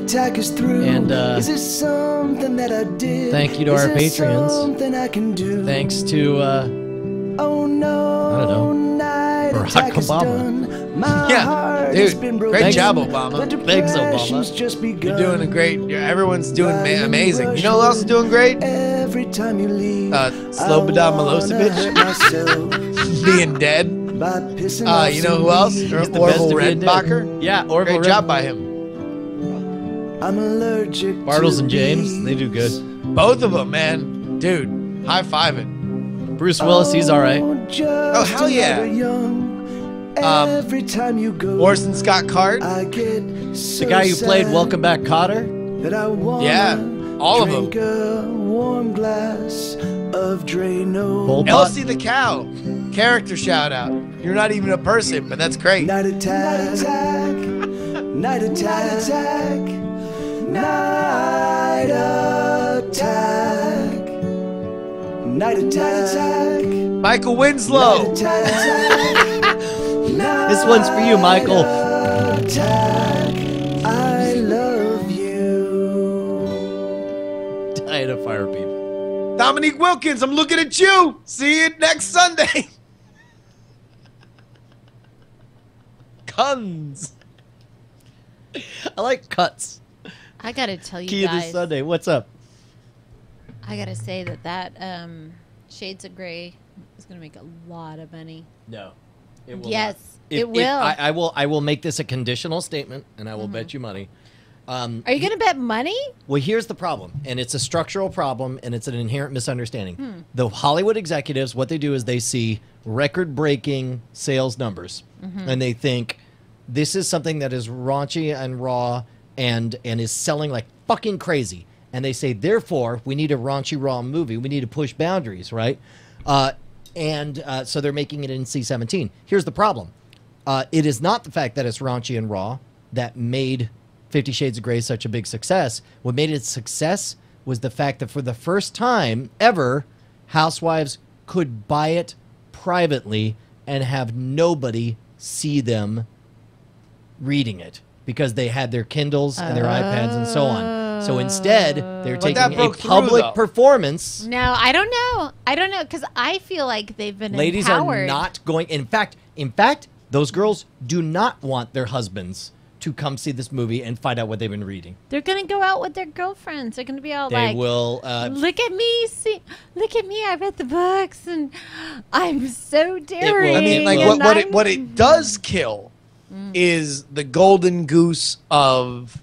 attack is through. And is this something that I did? thank you to our Patreons. Something I can do? Thanks to oh no, I don't know, night Barack attack is Obama. done. My Yeah, heart dude, has been broken. great job, Obama. The Thanks, depression's Obama. just begun. You're doing a great. Everyone's doing amazing. You know who else is doing great? Every time you leave, Slobodan Milosevic being dead. You know who else? Orville Redenbacher. Yeah, Orville Great job by him. I'm allergic Bartles to and James, bees. they do good. Both of them, man. Dude, high five it. Bruce Willis, he's all right. Oh, hell yeah. Every time you go, Orson Scott Card. I get The guy who played Welcome Back Kotter. that I want. Yeah, all of drink them. a warm glass of Drano. Pol Pot. Elsie the cow. Character shout out. You're not even a person, but that's great. Night attack. Night attack. Night attack. Night attack. Michael Winslow. Night attack. This one's for you, Michael. Attack. I love you. Diet of Fire People. Dominique Wilkins, I'm looking at you. See you next Sunday. Guns. I like cuts. I gotta tell you Key of the guys, Sunday. What's up? I gotta say that Shades of Grey is gonna make a lot of money. No. It will Yes, not. it will. I will make this a conditional statement, and I will bet you money. Are you gonna bet money? Well, here's the problem, and it's a structural problem, and it's an inherent misunderstanding. The Hollywood executives, what they do is they see record-breaking sales numbers, and they think this is something that is raunchy and raw and is selling like fucking crazy. And they say, therefore, we need a raunchy, raw movie. We need to push boundaries, right? So they're making it NC-17. Here's the problem. It is not the fact that it's raunchy and raw that made 50 Shades of Grey such a big success. What made it a success was the fact that for the first time ever, housewives could buy it privately and have nobody see them reading it because they had their Kindles and their iPads and so on. So instead, they're taking a public performance. No, I don't know. I don't know because I feel like they've been Ladies empowered. are not going. In fact, those girls do not want their husbands to come see this movie and find out what they've been reading. They're gonna go out with their girlfriends. They're gonna be all They like, will. "Look at me! See, look at me! I read the books, and I'm so daring." I mean, like what it does kill is the golden goose of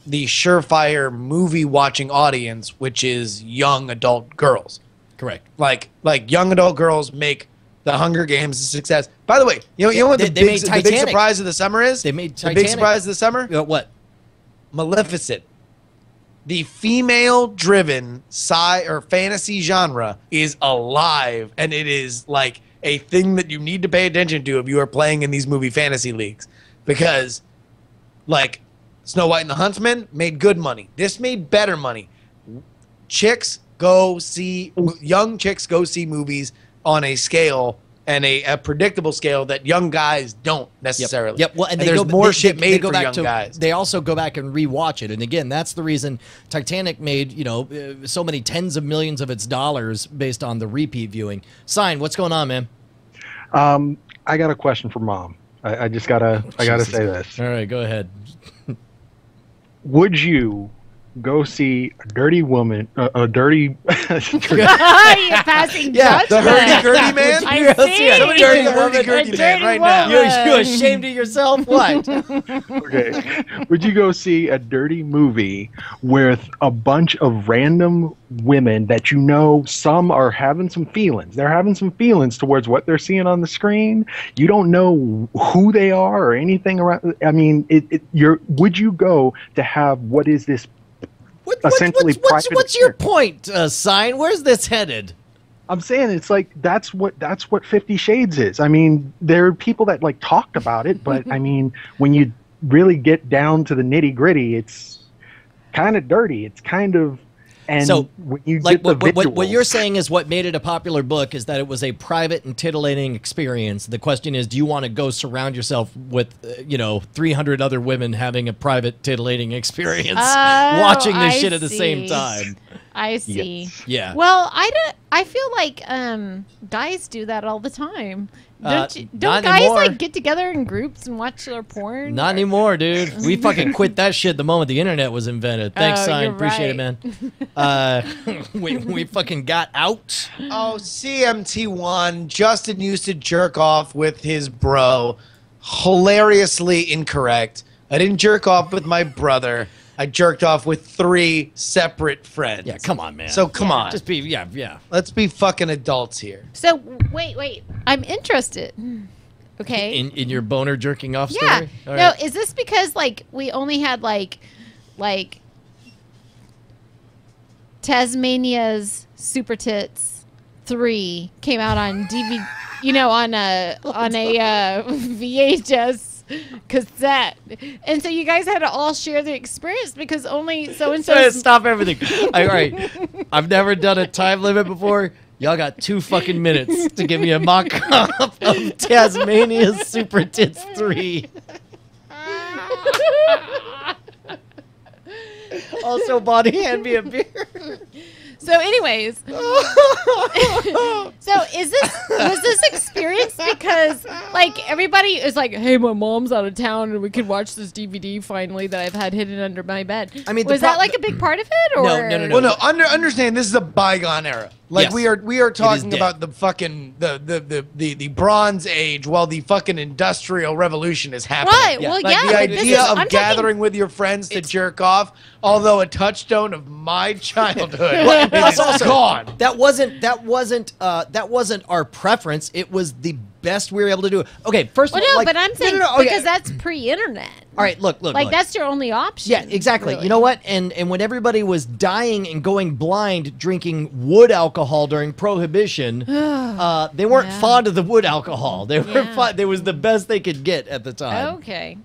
the surefire movie watching audience, which is young adult girls. Correct. Like young adult girls make the Hunger Games a success. By the way, you know what the big surprise of the summer is? They made the Titanic. big surprise of the summer. What? Maleficent. The female-driven sci or fantasy genre is alive, and it is like a thing that you need to pay attention to if you are playing in these movie fantasy leagues, because like Snow White and the Huntsman made good money. This made better money. Young chicks go see movies on a scale and a predictable scale that young guys don't necessarily. Yep. Well, and there's more shit made for young guys. They also go back and rewatch it, and again, that's the reason Titanic made so many tens of millions of its dollars based on the repeat viewing. Sign, what's going on, man? I got a question for Mom. I gotta say this. All right, go ahead. Would you go see a dirty woman, a dirty... You're passing judgment. The hurdy-gurdy man? I see. Somebody dirty hurdy-gurdy man right now. You ashamed of yourself? What? Okay. Would you go see a dirty movie with a bunch of random women that you know some are having some feelings? They're having some feelings towards what they're seeing on the screen. You don't know who they are or anything around. I mean, would you go to have what is this essentially private? What's your point, Sign? Where's this headed? I'm saying it's like that's what 50 Shades is. I mean, there are people that like talked about it, but I mean, when you really get down to the nitty gritty, it's kind of dirty. It's kind of And So, when you like get the what you're visuals- saying is what made it a popular book is that it was a private and titillating experience. The question is, do you want to go surround yourself with 300 other women having a private titillating experience, watching this I shit at the same see. time? I see. Yeah. Well, I feel like guys do that all the time. Don't not guys anymore. like get together in groups and watch their porn? Not anymore, dude. We fucking quit that shit the moment the internet was invented. Thanks, Oh, Sign. you're Appreciate right. it, man. We fucking got out. Oh, CMT1. Justin used to jerk off with his bro. Hilariously incorrect. I didn't jerk off with my brother. I jerked off with 3 separate friends. Yeah, come on, man. So come on. Just be, yeah. Let's be fucking adults here. So wait. I'm interested. Okay. In your boner jerking off yeah. story? All No, right. is this because like we only had like Tasmania's Super Tits 3 came out on DVD, on a VHS cassette, and so you guys had to all share the experience because only so and so. Stop everything. All right. I've never done a time limit before. Y'all got 2 fucking minutes to give me a mock-up of Tasmania's Super Tits 3. Also, Bonnie, hand me a beer. So, anyways, so was this experience because like everybody is like, hey, my mom's out of town and we could watch this DVD finally that I've had hidden under my bed. I mean, was that like a big part of it? Or No. Well, no. Understand this is a bygone era. Like Yes. we are talking dead. about the fucking the Bronze Age while the fucking Industrial Revolution is happening. Right. Yeah. Well, Like yeah. the but this idea is- of I'm gathering with your friends to jerk off, although a touchstone of my childhood, Plus is also, gone. that wasn't our preference. It was the best we were able to do. Okay, first Well, of all, no, like, but I'm saying okay. because that's pre-internet. All right, look. Like that's your only option. Yeah, exactly. really. You know what? And when everybody was dying and going blind drinking wood alcohol during Prohibition, they weren't Yeah. fond of the wood alcohol. They were Yeah. fond. It was the best they could get at the time. Okay.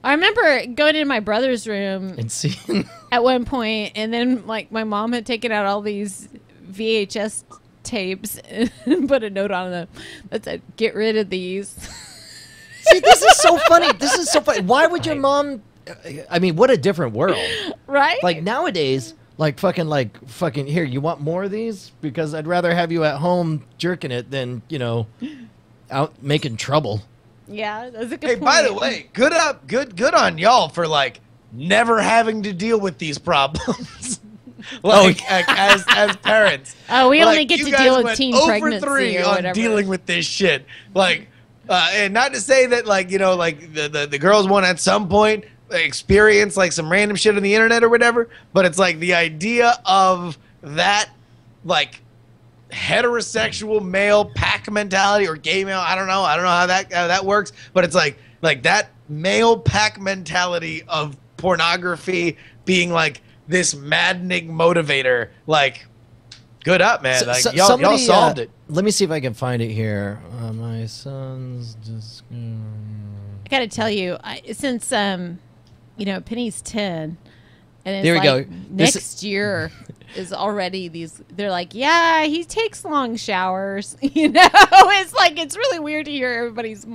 I remember going into my brother's room And seeing, at one point, and then like my mom had taken out all these VHS tapes and put a note on them that said, "Get rid of these." see, this is so funny. This is so funny. Why would your mom? I mean, what a different world. Right? Like nowadays, like fucking. Here, you want more of these? Because I'd rather have you at home jerking it than out making trouble. Yeah, that's a good Hey, point. by the way, good on y'all for like never having to deal with these problems. As parents. Oh, we only Like, get you to guys deal with went teen 0 for pregnancy 3 or on whatever. dealing with this shit. Like, and not to say that like like the girls want at some point experience like some random shit on the internet or whatever, but it's like the idea of that like heterosexual male pack mentality or gay male. I don't know how that works, but it's like that male pack mentality of pornography being like this maddening motivator. Like, good up, man. Like y'all somebody, solved it. Let me see if I can find it here. My son's just. I got to tell you, since Penny's 10, and it's There we like go. This next year is already these. They're like, yeah, he takes long showers. It's like it's really weird to hear everybody's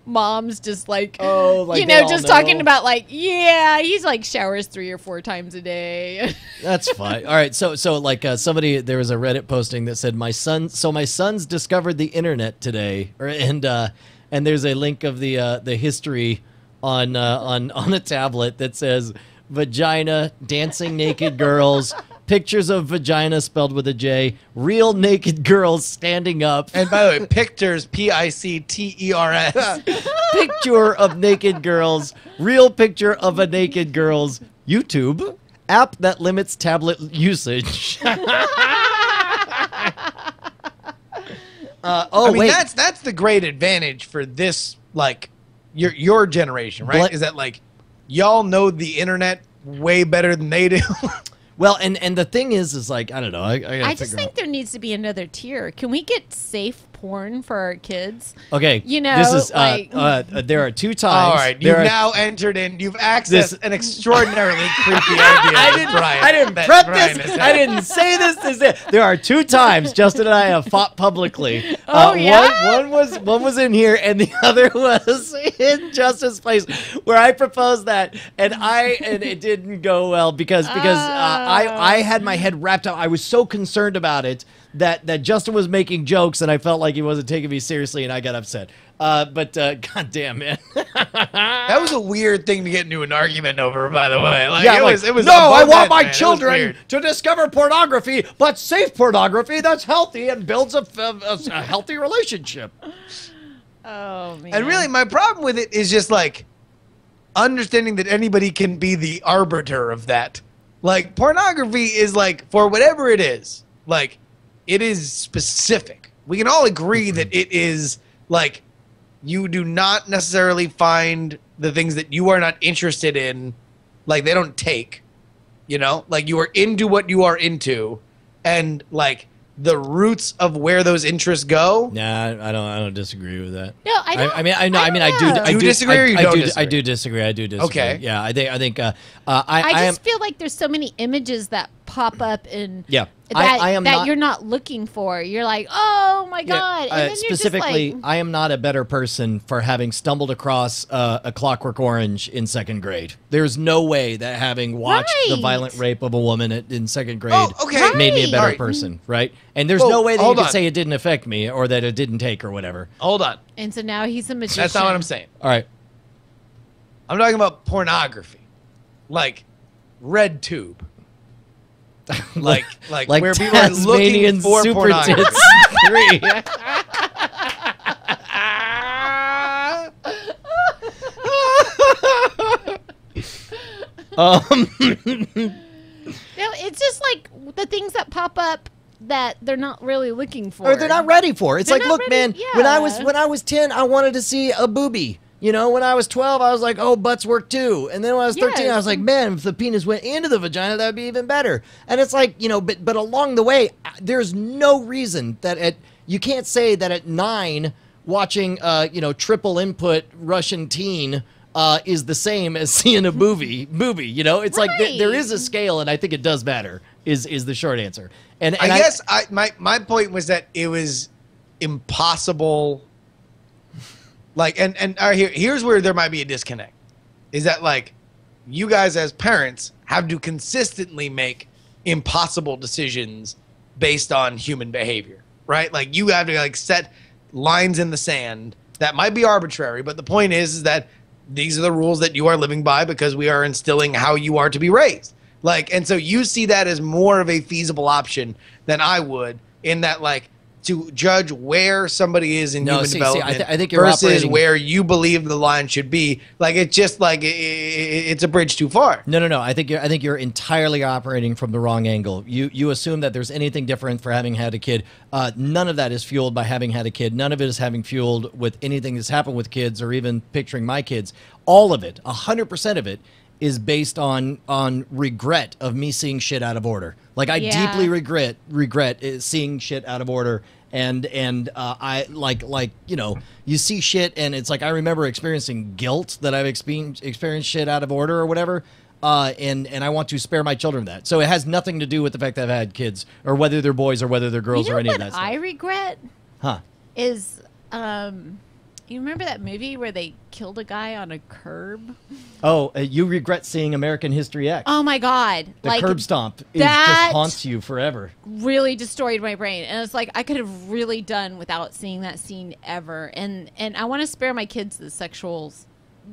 moms just like, like they all just know. talking about like, yeah, he's like showers 3 or 4 times a day. That's fine. All right, so like somebody, there was a Reddit posting that said my son's discovered the internet today, and there's a link of the history on a tablet that says vagina, dancing naked girls, pictures of vagina spelled with a J, real naked girls standing up, And by the way, pictures, Picters. picture of naked girls, real picture of a naked girl's YouTube app that limits tablet usage. I mean, wait. that's the great advantage for this, like, your generation, right? But- Is that like y'all know the internet way better than they do? Well, and the thing is like, I don't know. I gotta I just figure think out. there needs to be another tier. Can we get safe porn for our kids. Okay, You know, this is like- there are 2 times. All right, There you've are- now entered in. You've accessed This- an extraordinarily creepy idea. I didn't that prep Brian this. has I had. didn't say this. There are 2 times Justin and I have fought publicly. Oh, yeah? One was in here, and the other was in Justin's place, where I proposed that, and it didn't go well because I had my head wrapped up. I was so concerned about it that Justin was making jokes, and I felt like he wasn't taking me seriously, and I got upset. But goddamn, man. That was a weird thing to get into an argument over, by the way. Like, Yeah, it was no, I above want that, my man. It was children weird. to discover pornography, but safe pornography that's healthy and builds a healthy relationship. Oh man. And really, my problem with it is just like understanding that anybody can be the arbiter of that. Like, pornography is like, for whatever it is, like, it is specific. We can all agree that it is like, you do not necessarily find the things that you are not interested in, like, they don't take, you know? Like, you are into what you are into, and like, the roots of where those interests go. Nah, I don't disagree with that. No, I don't. I do. Do you disagree or you don't disagree? I do disagree. I do disagree. Okay. Yeah, I think. I am. just feel like there's so many images that pop up and Yeah, that, I am that not. you're not looking for. You're like, oh my god, and then you're specifically, just like, I am not a better person for having stumbled across A Clockwork Orange in 2nd grade. There's no way that having watched the Right. violent rape of a woman in 2nd grade Oh, okay. made me a better Alright. person, right? And there's Well, no way that you hold could on. say it didn't affect me or that it didn't take or whatever. Hold on. and so now he's a magician. That's not what I'm saying. All right. I'm talking about pornography. Like, red tube. Like where people are Tasmanian looking for Super pornography. Tits 3. No, it's just like the things that pop up that they're not really looking for. Or they're not ready for. It's They're like, not look, ready- man, when I yeah. was 10, I wanted to see a boobie. You know, when I was 12, I was like, oh, butts work too. And then when I was 13, I was like, man, if the penis went into the vagina, that would be even better. And it's like, you know, but along the way, there's no reason that you can't say that at 9, watching, triple input Russian teen is the same as seeing a movie. You know, it's like there is a scale, and I think it does matter. Is the short answer. And I guess my point was that it was impossible. Like, and all right, here's where there might be a disconnect. Is that, like, you guys as parents have to consistently make impossible decisions based on human behavior, right? Like, you have to, like, set lines in the sand that might be arbitrary, but the point is that these are the rules that you are living by because we are instilling how you are to be raised. Like, and so you see that as more of a feasible option than I would, in that, like, to judge where somebody is in human development I think you're versus operating where you believe the line should be. Like, it's just like it's a bridge too far. No. I think you're entirely operating from the wrong angle. You assume that there's anything different for having had a kid. None of that is fueled by having had a kid. None of it is having fueled with anything that's happened with kids or even picturing my kids. All of it, 100% of it, is based on regret of me seeing shit out of order. Like, I deeply regret seeing shit out of order. And I like you know, you see shit and it's like, I remember experiencing guilt that I've experienced shit out of order or whatever. And I want to spare my children that. So it has nothing to do with the fact that I've had kids or whether they're boys or whether they're girls or any of that stuff. I regret Huh? is you remember that movie where they killed a guy on a curb? Oh, you regret seeing American History X. Oh my god. The curb stomp just that haunts you forever. really destroyed my brain, and it's like I could have really done without seeing that scene ever. And I want to spare my kids the sexual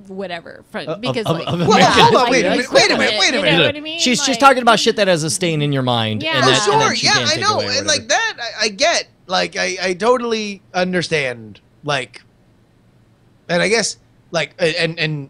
whatever because of like, American Well, hold on, History wait a X. minute. You know what I mean? She's Like, talking about shit that has a stain in your mind. Yeah. and Oh, that, and Sure, that she yeah, can't I take know, away or and whatever. like that, I get. Like, I totally understand. Like, and I guess, like, and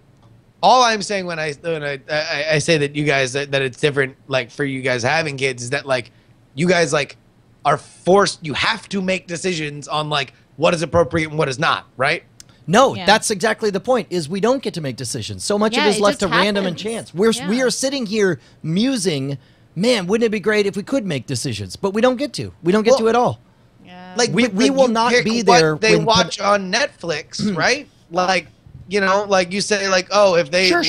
all I'm saying when I say that you guys that it's different, like, for you guys having kids, is that, like, you guys, like, are forced. You have to make decisions on, like, what is appropriate and what is not, right? No, Yeah. that's exactly the point. Is we don't get to make decisions. So much Yeah, of it is it left to just random and happens. chance. We Yeah. are sitting here musing, man, wouldn't it be great if we could make decisions? But we don't get to. We don't get to Well, at all. Yeah. like We like, will you not pick be what there they when watch on Netflix, right? Like, you know, like you say, like, oh, if they Sure,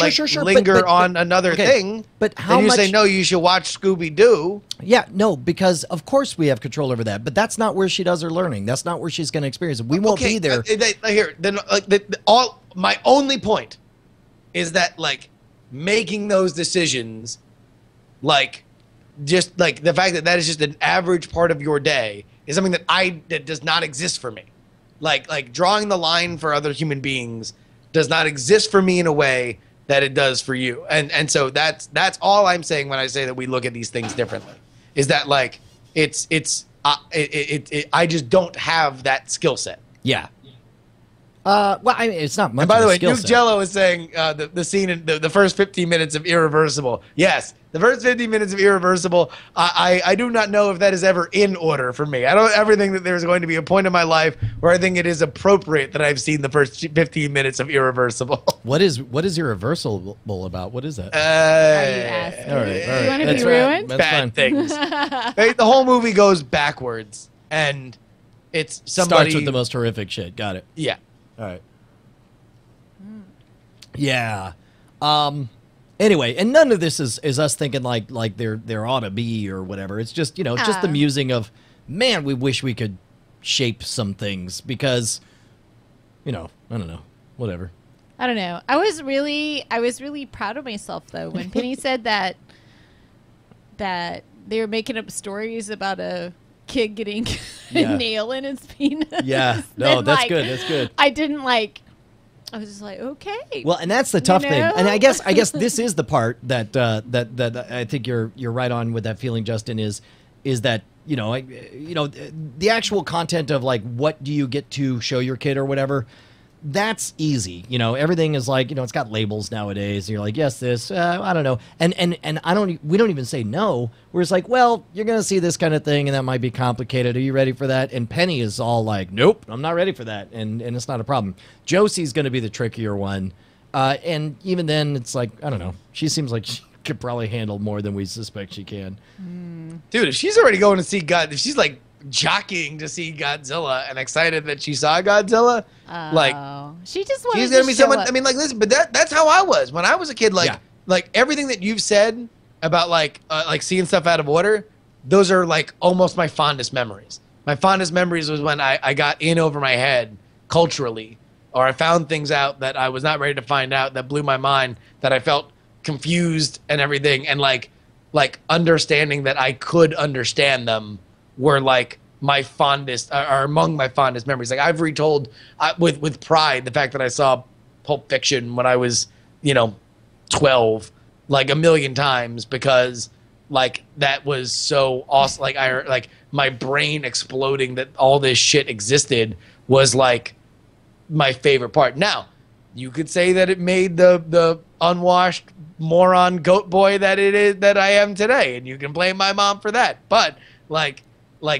linger but- on another okay, thing, but how then you say much- no, you should watch Scooby Doo. Yeah, no, because of course we have control over that, but that's not where she does her learning. That's not where she's going to experience it. We won't be there. Here, then, like, all my only point is that, like, making those decisions, like, just like the fact that that is just an average part of your day is something that does not exist for me. Like drawing the line for other human beings does not exist for me in a way that it does for you. And so that's all I'm saying when I say that we look at these things differently. Is that, like, I just don't have that skill set. Yeah. Well, I mean, it's not much. And by of the a way, skill Nuke set. Jello is saying the scene in the first 15 minutes of Irreversible. Yes, the first 15 minutes of Irreversible. I do not know if that is ever in order for me. I don't ever think that there's going to be a point in my life where I think it is appropriate that I've seen the first 15 minutes of Irreversible. What is irreversible about? What is that? Are you asking? all right, Do you want to That's be right. ruined? That's Bad fine. things. Right? The whole movie goes backwards, and it's somebody. Starts with the most horrific shit. Got it. Yeah. All right. Yeah. Anyway, and none of this is us thinking like there ought to be or whatever. It's just, you know, just the musing of, man, we wish we could shape some things because, you know, I don't know, whatever. I don't know. I was really proud of myself though when Penny said that they were making up stories about a kid getting Yeah. a nail in his penis. Yeah. No, Then, that's like, good. That's good. I didn't like. I was just like, okay. Well, and that's the tough thing. know? And I guess this is the part that that I think you're right on with that feeling, Justin, is that, you know, the actual content of, like, what do you get to show your kid or whatever, that's easy. You know, everything is like, you know, it's got labels nowadays. And you're like, yes, this, I don't know. And we don't even say no. We're just like, well, you're going to see this kind of thing and that might be complicated. Are you ready for that? And Penny is all like, nope, I'm not ready for that. And it's not a problem. Josie's going to be the trickier one. And even then it's like, I don't know. She seems like she could probably handle more than we suspect she can. Dude, if she's already going to see if she's like jockeying to see Godzilla and excited that she saw Godzilla, like, she just wanted she's gonna to be show someone. up. I mean, like, listen, but that's how I was when I was a kid. Like, Yeah. like everything that you've said about like seeing stuff out of order, those are like almost my fondest memories. My fondest memories was when I got in over my head culturally, or I found things out that I was not ready to find out that blew my mind, that I felt confused and everything, and like understanding that I could understand them were like my fondest, are among my fondest memories. Like, I've retold with pride the fact that I saw Pulp Fiction when I was, you know, 12, like a million times, because like that was so awesome. Like my brain exploding that all this shit existed was like my favorite part. Now, you could say that it made the unwashed moron goat boy that it is that I am today, and you can blame my mom for that. But like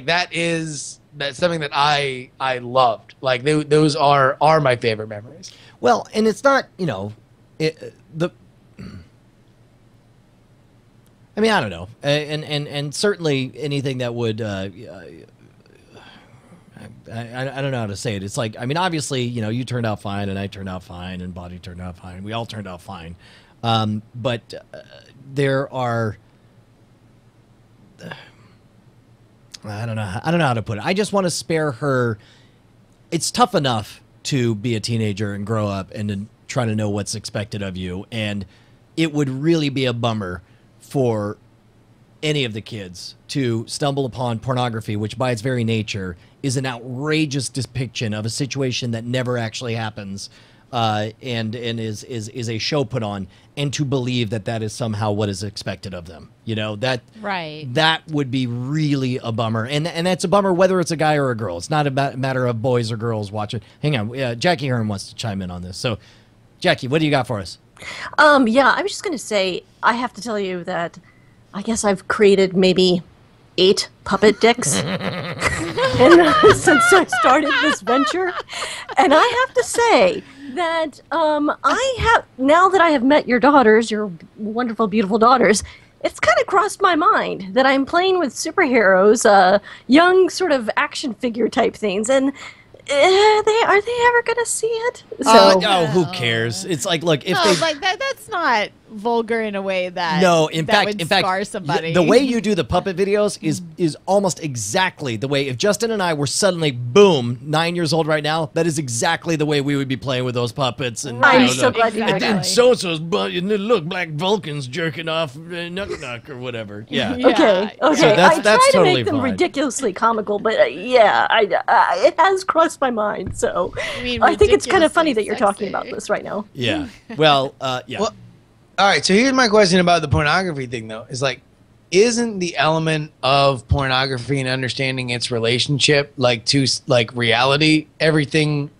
that's something that I loved. Like those are my favorite memories. Well, and it's not, you know, I mean, I don't know, and certainly anything that would, I don't know how to say it. It's like, I mean, obviously, you know, you turned out fine, and I turned out fine, and Bonnie turned out fine, and we all turned out fine. But there are, I don't know how to put it. I just want to spare her. It's tough enough to be a teenager and grow up and to try to know what's expected of you, and it would really be a bummer for any of the kids to stumble upon pornography, which by its very nature is an outrageous depiction of a situation that never actually happens, and is a show put on, and to believe that that is somehow what is expected of them. You know, that would be really a bummer, and that's a bummer whether it's a guy or a girl. It's not a matter of boys or girls watching. Hang on, Jackie Hearn wants to chime in on this. So, Jackie, what do you got for us? Yeah, I was just going to say, I have to tell you that I guess I've created maybe 8 puppet dicks since I started this venture. And I have to say that I have, now that I have met your daughters, your wonderful, beautiful daughters, it's kind of crossed my mind that I'm playing with superheroes, young sort of action figure type things, and are they ever gonna see it? So Oh, who cares? It's like, look, if No, they like that's not vulgar in a way that no, in that fact, would scar somebody. the way you do the puppet videos is almost exactly the way. If Justin and I were suddenly boom 9 years old right now, that is exactly the way we would be playing with those puppets. And I'm you know, so glad you did Exactly. that. so so's but look, Black Vulcan's jerking off Nuck or whatever. Yeah. Yeah. Okay, okay. So that's I try to totally make them fine. ridiculously comical, but it has crossed my mind. So I mean, I think it's kind of funny that ridiculously you're talking sexy. about this right now. Yeah. Well, yeah. Well, all right, so here's my question about the pornography thing, though. Is like, isn't the element of pornography and understanding its relationship, like, to, like, reality, everything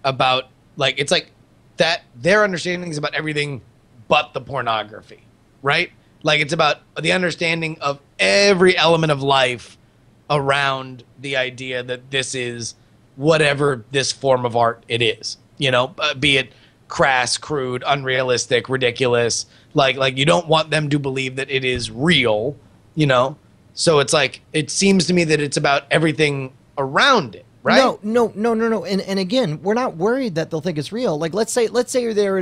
about, like, it's like that their understanding is about everything but the pornography, right? Like, it's about the understanding of every element of life around the idea that this is whatever this form of art it is, you know, be it crass, crude, unrealistic, ridiculous. Like you don't want them to believe that it is real, you know? So it's like, it seems to me that it's about everything around it, right? No. And again, we're not worried that they'll think it's real. Like, let's say they're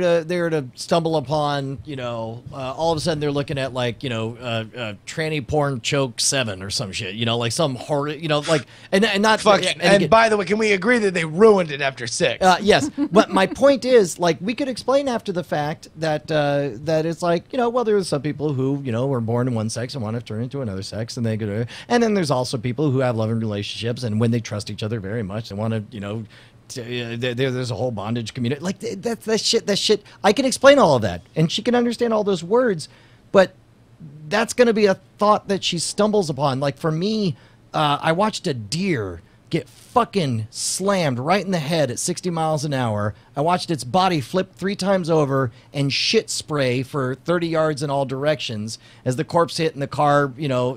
to stumble upon, you know, all of a sudden they're looking at, like, you know, tranny porn choke 7 or some shit, you know, like some horror, you know, like, and not Fucking, and again, by the way, can we agree that they ruined it after 6? yes, but my point is, like, we could explain after the fact that that it's like, you know, well, there's some people who, you know, were born in one sex and want to turn into another sex, and they go, and then there's also people who have loving relationships, and when they trust each other very much, they want to, you know, there's a whole bondage community, like that shit. I can explain all of that, and she can understand all those words, but that's going to be a thought that she stumbles upon. Like, for me, I watched a deer get fucking slammed right in the head at 60 miles an hour. I watched its body flip 3 times over and shit spray for 30 yards in all directions as the corpse hit in the car. You know,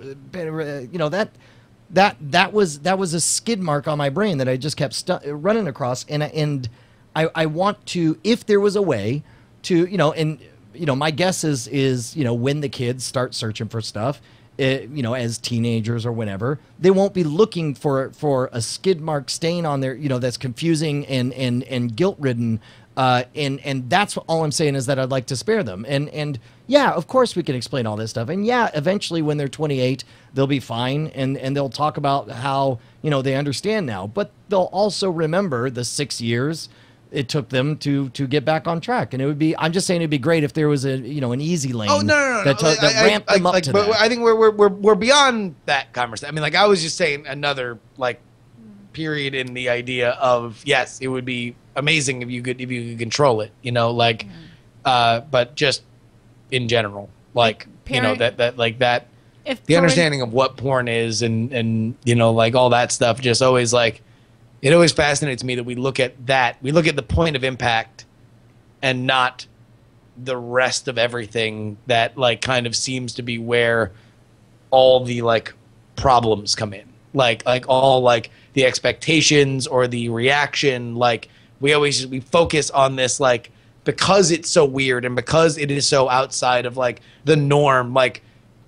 that was a skid mark on my brain that I just kept running across. And I want to, if there was a way to, you know, and you know, my guess is you know, when the kids start searching for stuff, you know, as teenagers or whenever, they won't be looking for a skid mark stain on their, you know, that's confusing and guilt ridden. And that's all I'm saying, is that I'd like to spare them. And yeah, of course we can explain all this stuff. And yeah, eventually when they're 28, they'll be fine, and they'll talk about how, you know, they understand now. But they'll also remember the 6 years it took them to get back on track. And it would be, I'm just saying, it'd be great if there was a, you know, an easy lane. Oh, no. That ramped them up to but that. I think we're beyond that conversation. I mean, like, I was just saying another, like, period in the idea of, yes, it would be amazing if you could control it, you know, like, but just in general, like, you know, that like that, If the porn- understanding of what porn is and you know, like, all that stuff, just always, like, it always fascinates me that we look at the point of impact and not the rest of everything that, like, kind of seems to be where all the, like, problems come in, like all, like, the expectations or the reaction. Like, we focus on this, like, because it's so weird and because it is so outside of, like, the norm. Like,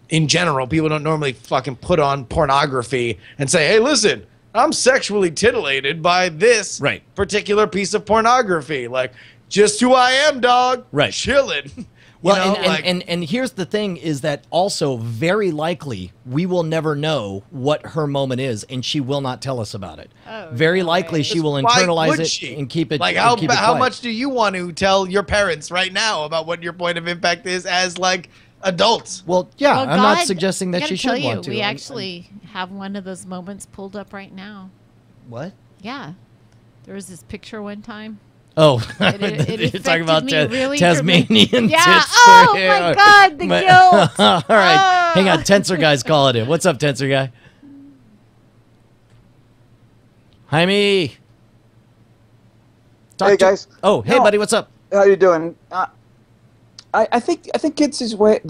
in general, people don't normally fucking put on pornography and say, hey, listen, I'm sexually titillated by this Right. particular piece of pornography. Like, just who I am, dog. Right. Chilling. Well, You know, like, and here's the thing, is that also very likely we will never know what her moment is, and she will not tell us about it. Oh, Very no likely way. she will why internalize would it she? and keep it. Like, and how keep it how quiet. much do you want to tell your parents right now about what your point of impact is as, like, adults? Well, yeah, Well, I'm not God, suggesting I that gotta she tell should you, want to. We I'm- actually have one of those moments pulled up right now. what? Yeah, there was this picture one time. Oh, It you're talking about affected me really Tasmanian Yeah. tits. Oh for- my God, the guilt. All right, Ah. hang on. Tensor guy's calling in. What's up, Tensor guy? Jaime. Hey, guys. Oh, hey, No. buddy. What's up? How you doing? I think kids is way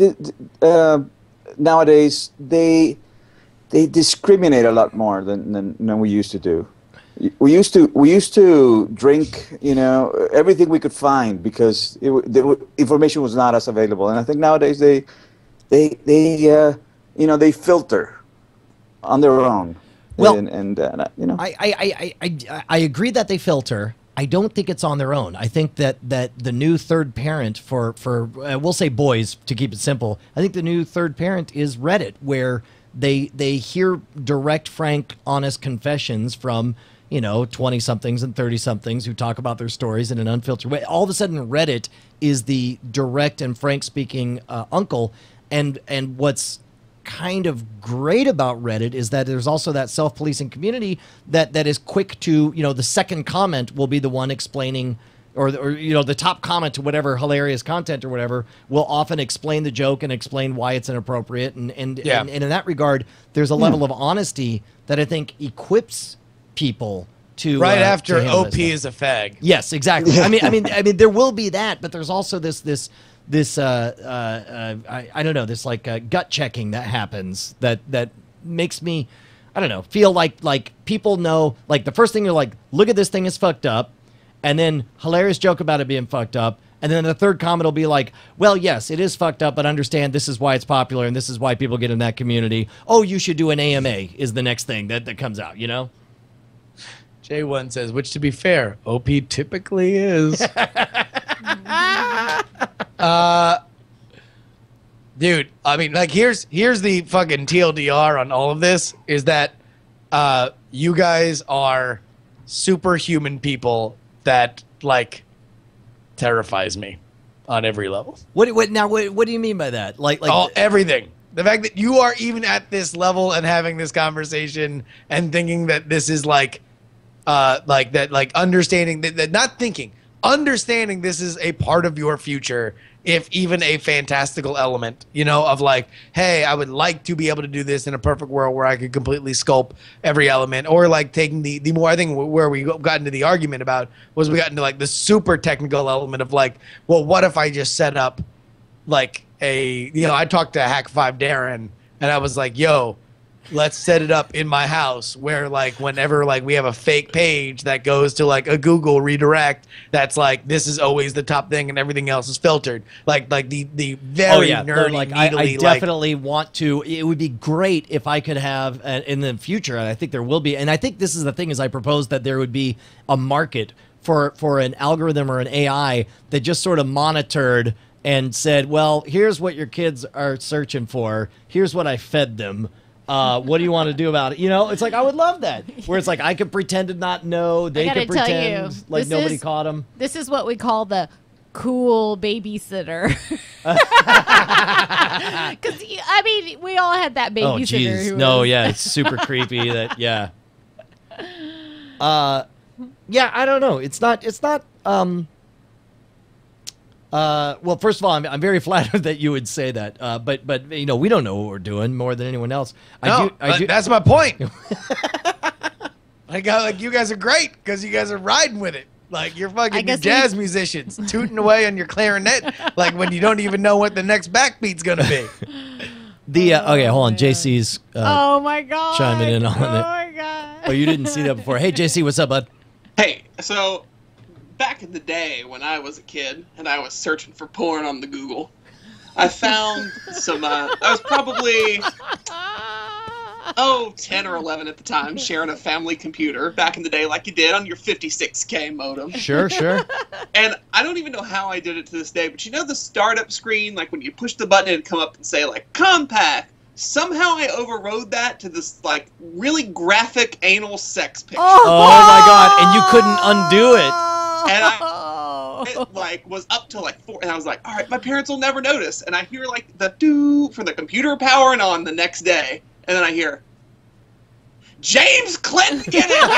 nowadays they discriminate a lot more than we used to do. We used to drink, you know, everything we could find because the information was not as available. And I think nowadays they they filter on their own. Well, I agree that they filter. I don't think it's on their own. I think that the new third parent for we'll say boys to keep it simple. I think the new third parent is Reddit, where they hear direct, frank, honest confessions from 20-somethings and 30-somethings who talk about their stories in an unfiltered way. All of a sudden, Reddit is the direct and frank speaking uncle, and what's kind of great about Reddit is that there's also that self-policing community that is quick to, the second comment will be the one explaining, or the top comment to whatever hilarious content or whatever will often explain the joke and explain why it's inappropriate. And in that regard, there's a level of honesty that I think equips people to after to OP is a fag. Yes, exactly. I mean, there will be that, but there's also this I don't know, this like gut checking that happens that makes me, I don't know, feel like people know, like the first thing you're like, look at this thing is fucked up, and then hilarious joke about it being fucked up, and then the third comment will be like, well, yes, it is fucked up, but understand this is why it's popular and this is why people get in that community. Oh, you should do an AMA is the next thing that comes out, J1 says, which to be fair, OP typically is. Dude, I mean, like, here's the fucking TLDR on all of this, is that you guys are superhuman people that, like, terrifies me on every level. What do you mean by that? Like everything. The fact that you are even at this level and having this conversation and thinking that this is understanding that not thinking, understanding this is a part of your future, if even a fantastical element, of like, hey, I would like to be able to do this in a perfect world where I could completely sculpt every element, or like taking the more, I think where we got into the argument about was we got into like the super technical element of like, well, what if I just set up like I talked to Hack 5 Darren and I was like, yo, let's set it up in my house where like whenever like we have a fake page that goes to like a Google redirect, that's like, this is always the top thing and everything else is filtered. Like the very nerdy, like I definitely want to. It would be great if I could have in the future, and I think there will be. And I think this is the thing, is I propose that there would be a market for an algorithm or an AI that just sort of monitored and said, well, here's what your kids are searching for. Here's what I fed them. What do you want to do about it? It's like, I would love that. Where it's like, I could pretend to not know. They could pretend like nobody caught them. This is what we call the cool babysitter. Because, we all had that babysitter. Oh, jeez. It's super creepy. Yeah, I don't know. It's not. Well, first of all, I'm very flattered that you would say that. But we don't know what we're doing more than anyone else. I do. That's my point. Like you guys are great because you guys are riding with it. Like you're fucking jazz musicians tooting away on your clarinet, like when you don't even know what the next backbeat's gonna be. Okay, hold on. JC's oh my god, chiming in on it. Oh my god. Oh, you didn't see that before. Hey, JC, what's up, bud? Hey, so back in the day when I was a kid and I was searching for porn on the Google, I found some, I was probably, 10 or 11 at the time, sharing a family computer back in the day like you did on your 56K modem. Sure. And I don't even know how I did it to this day, but the startup screen, like when you push the button, it'd come up and say like, compact. Somehow I overrode that to this like really graphic anal sex picture. Oh my god, and you couldn't undo it. And it like was up to like 4, and I was like, all right, my parents will never notice. And I hear like the doo for the computer powering on the next day, and then I hear James Clinton get in.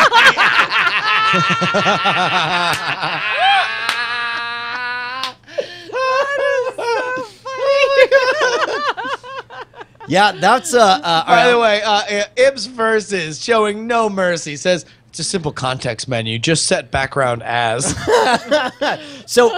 Yeah, that's by the way, Ibs Versus showing no mercy says it's a simple context menu. Just set background as. So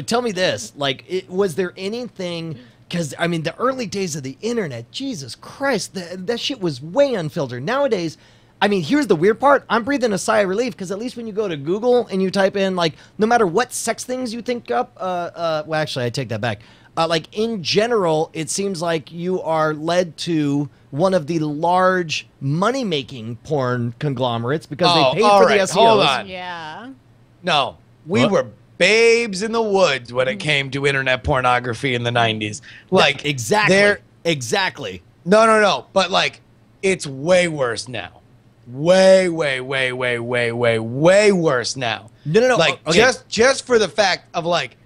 tell me this: like, was there anything? Because the early days of the internet, Jesus Christ, that shit was way unfiltered. Nowadays, here's the weird part: I'm breathing a sigh of relief because at least when you go to Google and you type in like, no matter what sex things you think up, well, actually, I take that back. like in general, it seems like you are led to one of the large money-making porn conglomerates because they paid for the SEOs. Hold on. Yeah. No, we were babes in the woods when it came to internet pornography in the 90s. Like, exactly. No. But, like, it's way worse now. Way worse now. No. Like, okay. just for the fact of, like,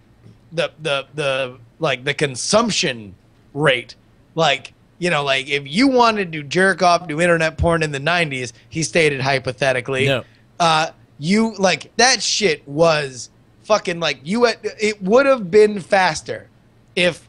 the consumption rate. Like, you know, like, if you wanted to jerk off to internet porn in the 90s, he stated hypothetically, No. you, like, that shit was fucking, like, it would have been faster if,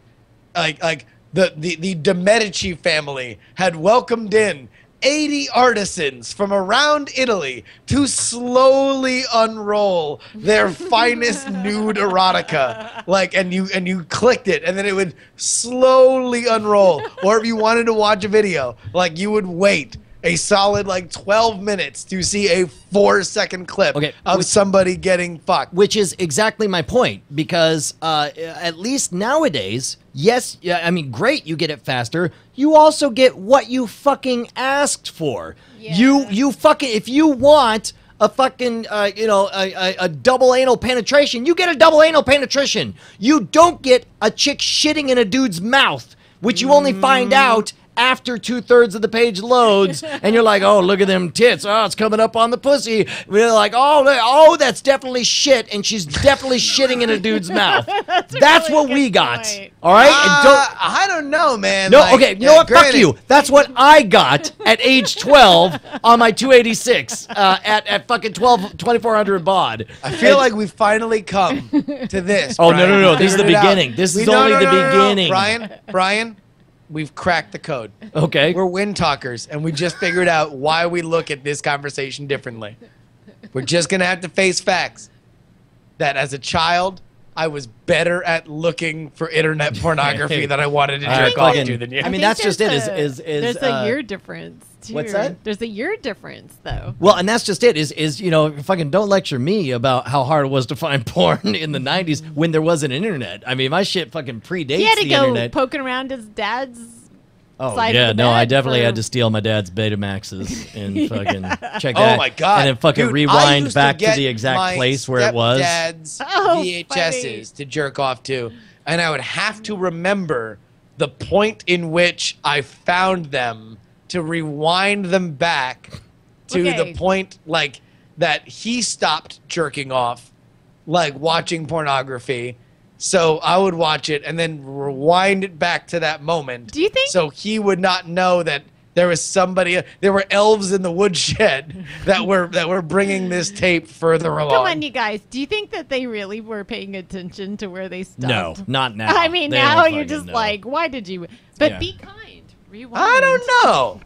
like the De Medici family had welcomed in 80 artisans from around Italy to slowly unroll their finest nude erotica. Like, and you clicked it, and then it would slowly unroll. Or if you wanted to watch a video, like, you would wait a solid, like, 12 minutes to see a 4-second clip of somebody getting fucked. Which is exactly my point, because at least nowadays, yes, I mean, great, you get it faster. You also get what you fucking asked for. Yeah. You fucking, if you want a fucking, a double anal penetration, you get a double anal penetration. You don't get a chick shitting in a dude's mouth, which you only find out after 2/3 of the page loads, and you're like, oh, look at them tits. Oh, it's coming up on the pussy. We're like, oh, that's definitely shit, and she's definitely shitting in a dude's mouth. That's really what we got. Point. All right? I don't know, man. No, like, okay, you know what? Fuck you. That's what I got at age 12 on my 286 at fucking 2400 baud. I feel like we've finally come to this. Oh, Brian. no. This is the beginning. This is only the beginning. Brian, we've cracked the code. Okay. We're wind talkers, and we just figured out why we look at this conversation differently. We're just going to have to face facts that as a child, I was better at looking for internet pornography that I wanted to jerk off to than you. I mean, that's just it. There's a year difference, too. What's that? There's a year difference, though. Well, and that's just it. Fucking don't lecture me about how hard it was to find porn in the 90s when there wasn't an internet. I mean, my shit fucking predates the internet. He had to go poking around his dad's side of the bed I definitely had to steal my dad's Betamaxes and fucking check that. Oh, my God. And then fucking Dude, rewind back to the exact place where it was. Dad's VHSs to jerk off to. And I would have to remember the point in which I found them to rewind them back to the point, like, that he stopped jerking off, like, watching pornography. So I would watch it and then rewind it back to that moment. Do you think so he would not know that there was somebody, there were elves in the woodshed that were bringing this tape further along? Come on, you guys. Do you think that they really were paying attention to where they stopped? No, not now. I mean, now you're just like, why did you? But be kind. Rewind. I don't know.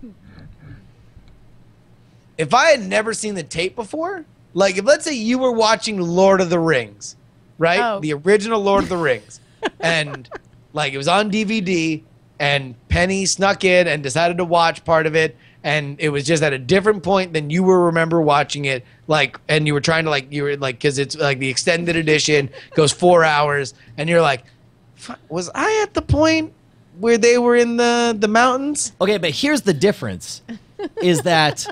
If I had never seen the tape before, like, if let's say you were watching Lord of the Rings, right? Oh. The original Lord of the Rings. And, like, it was on DVD, and Penny snuck in and decided to watch part of it, and it was just at a different point than you were remember watching it, like, and you were trying to, like, you were, like, because it's, like, the extended edition goes 4 hours, and you're like, was I at the point where they were in the mountains? Okay, but here's the difference, is that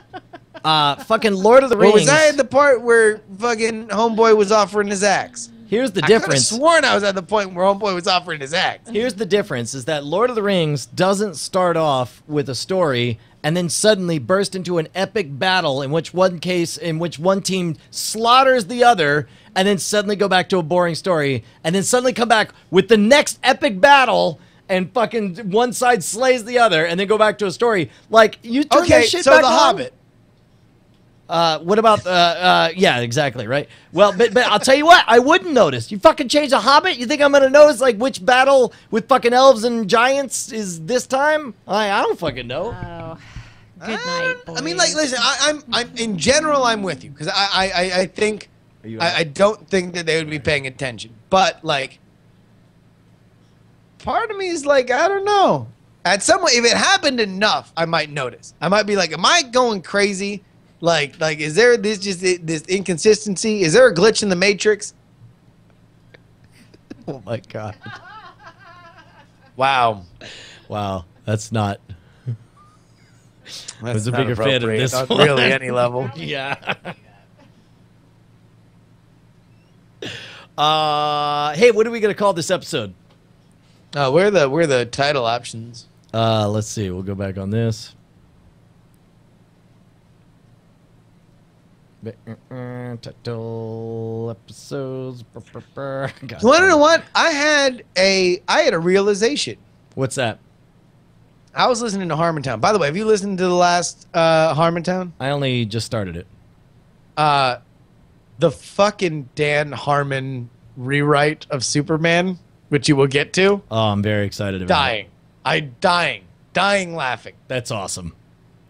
fucking Lord of the Rings... Or was I at the part where fucking Homeboy was offering his axe? Here's the difference. I could have sworn I was at the point where Homeboy was offering his axe. Here's the difference, is that Lord of the Rings doesn't start off with a story and then suddenly burst into an epic battle in which one team slaughters the other, and then suddenly go back to a boring story, and then suddenly come back with the next epic battle, and fucking one side slays the other, and then go back to a story. Like, you turn that shit back The on? Hobbit. What about, yeah, exactly, right? Well, but I'll tell you what, I wouldn't notice. You fucking change The Hobbit? You think I'm going to notice, like, which battle with fucking elves and giants is this time? I don't fucking know. Oh, good night, boys. I mean, like, listen, I'm in general, I'm with you, because I think, I don't think that they would be paying attention. But, like, part of me is like, I don't know. At some point, if it happened enough, I might notice. I might be like, am I going crazy? Like, is there this inconsistency? Is there a glitch in the Matrix? Oh my God. Wow. Wow, that's not. I was a not bigger fan of appropriate this on one. really any level. Yeah. Hey, what are we gonna call this episode? Where are the title options? Let's see. We'll go back on this. Title episodes. You want to know what? I had a realization. What's that? I was listening to Harmontown. By the way, have you listened to the last Harmontown? I only just started it. The fucking Dan Harmon rewrite of Superman, which you will get to. Oh, I'm very excited about it. Dying laughing. That's awesome.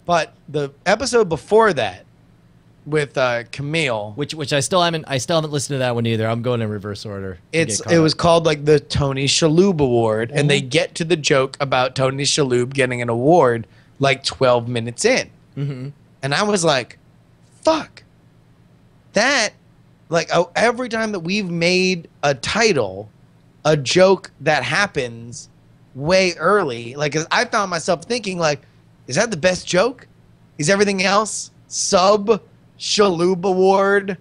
But the episode before that with Camille, Which I still haven't listened to that one either. I'm going in reverse order. it was called like the Tony Shalhoub Award, and they get to the joke about Tony Shalhoub getting an award like 12 minutes in. Mm-hmm. And I was like, fuck. That, like, every time that we've made a title, a joke that happens way early, like, 'cause I found myself thinking, like, is that the best joke? Is everything else sub-Shalhoub Award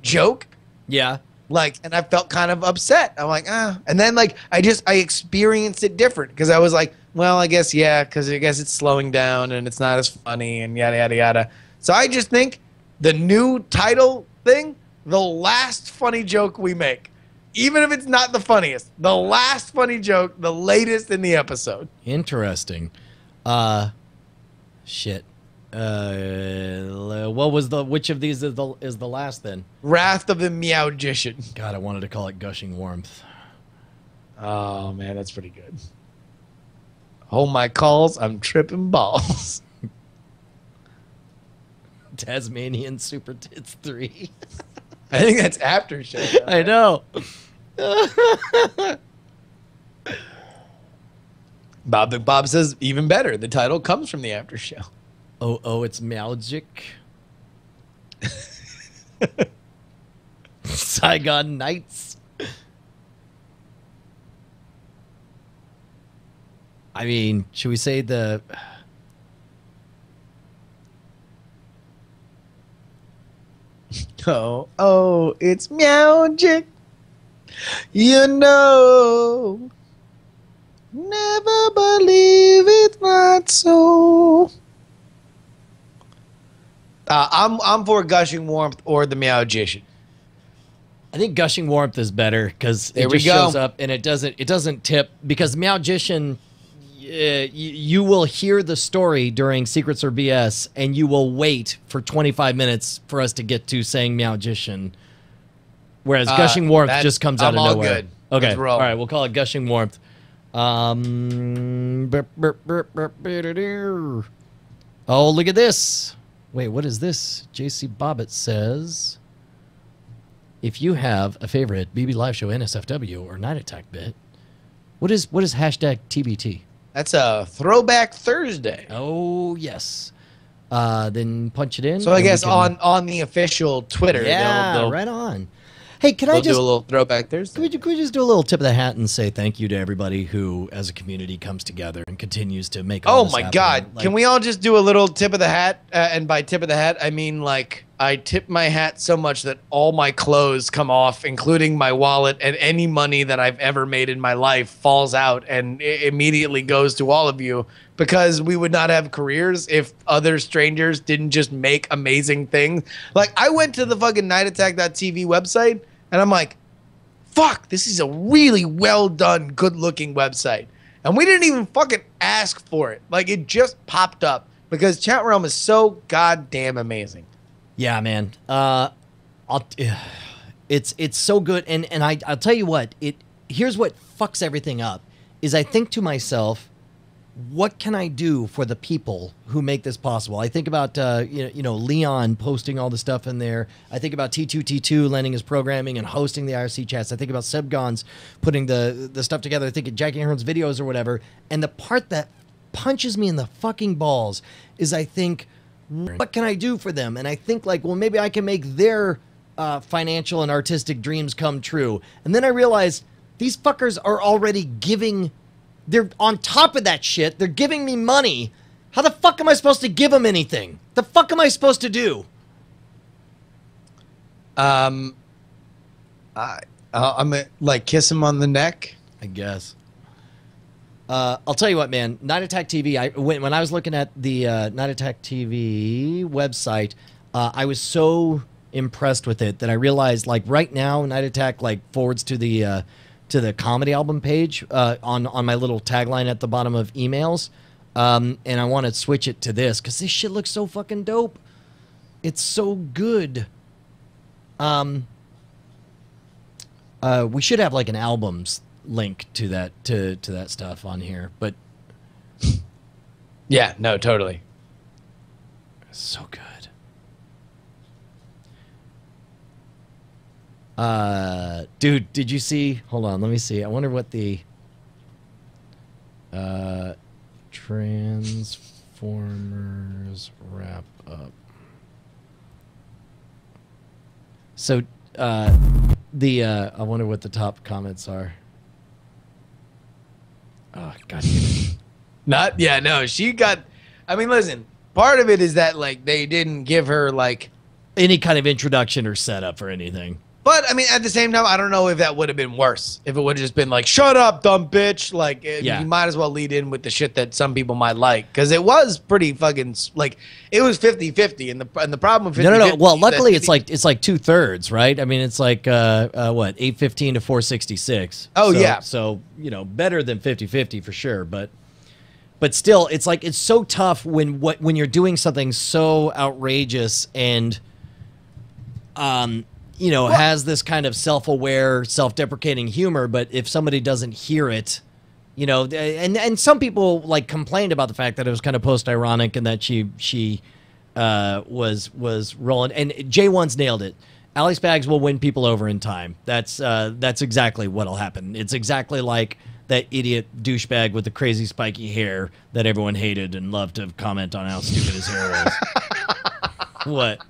joke? Yeah. Like, and I felt kind of upset. I'm like, ah. And then, like, I experienced it different because I was like, well, I guess, yeah, because I guess it's slowing down and it's not as funny and yada, yada, yada. So I just think the new title thing, the last funny joke we make, even if it's not the funniest, the last funny joke, the latest in the episode. Interesting. Shit. What was which of these is the last then? Wrath of the Meowgician. God, I wanted to call it Gushing Warmth. Oh, man, that's pretty good. Hold my calls, I'm tripping balls. Tasmanian Super Tits 3. I think that's Aftershow. I know. Bob says even better. The title comes from the Aftershow. Oh, it's Magic. Saigon Nights. I mean, should we say the... Oh, it's Meowgic. You know, never believe it's not so. I'm for Gushing Warmth or the Meowgician. I think Gushing Warmth is better because it just shows up and it doesn't tip because Meowgician, you will hear the story during Secrets or BS and you will wait for 25 minutes for us to get to saying Meowgician. Whereas Gushing Warmth just comes out of nowhere. Good. Okay, Let's roll. all right, we'll call it Gushing Warmth. Oh, look at this. Wait, what is this? JC Bobbitt says, if you have a favorite BB Live Show, NSFW, or Night Attack bit, what is hashtag TBT? That's a Throwback Thursday. Oh, yes. Then punch it in. So I guess on the official Twitter, yeah, right on. Hey, can I do just a little Throwback Thursday? Could we just do a little tip of the hat and say thank you to everybody who, as a community, comes together and continues to make all Oh this my happen? God! Like, Can we all just do a little tip of the hat? And by tip of the hat, I mean like I tip my hat so much that all my clothes come off, including my wallet, and any money that I've ever made in my life falls out and immediately goes to all of you, because we would not have careers if other strangers didn't just make amazing things. Like I went to the fucking nightattack.tv website and I'm like, fuck, this is a really well done, good looking website. And we didn't even fucking ask for it. Like it just popped up because Chat Realm is so goddamn amazing. Yeah, man. It's so good, and I'll tell you what. Here's what fucks everything up is I think to myself, what can I do for the people who make this possible? I think about Leon posting all the stuff in there. I think about T2T2 lending his programming and hosting the IRC chats. I think about Sebgons putting the stuff together. I think of Jackie Hearn's videos or whatever. And the part that punches me in the fucking balls is I think, what can I do for them? And I think like, well, maybe I can make their financial and artistic dreams come true. And then I realized these fuckers are already giving They're on top of that shit. They're giving me money. How the fuck am I supposed to give them anything? The fuck am I supposed to do? I'm gonna like kiss him on the neck. I guess. I'll tell you what, man. Night Attack TV. When I was looking at the Night Attack TV website, I was so impressed with it that I realized, like, right now, Night Attack like forwards to the comedy album page on my little tagline at the bottom of emails, and I want to switch it to this because this shit looks so fucking dope. It's so good. We should have like an albums link to that to that stuff on here, but Yeah, no, totally. so good. Dude, did you see? Hold on, let me see. I wonder what the Transformers wrap up. So, I wonder what the top comments are. Oh, God damn it. No, she got, I mean, listen, part of it is that, like, they didn't give her, like, Any kind of introduction or setup or anything. but, I mean, at the same time, I don't know if that would have been worse. If it would have just been like, shut up, dumb bitch. Like, Yeah. you might as well lead in with the shit that some people might like. Because it was pretty fucking, like, it was 50-50. And the problem with 50-50 No. Well, is luckily that it's like 2/3, right? I mean, it's like what, 815 to 466. Oh, So- yeah. So, you know, better than 50-50 for sure, but still, it's like it's so tough when you're doing something so outrageous and you know, has this kind of self-aware, self-deprecating humor, but if somebody doesn't hear it, you know, and some people like complained about the fact that it was kind of post-ironic and that she was rolling. And J1's nailed it. Ally Spags will win people over in time. That's exactly what'll happen. It's exactly like that idiot douchebag with the crazy spiky hair that everyone hated and loved to comment on how stupid his hair was. What?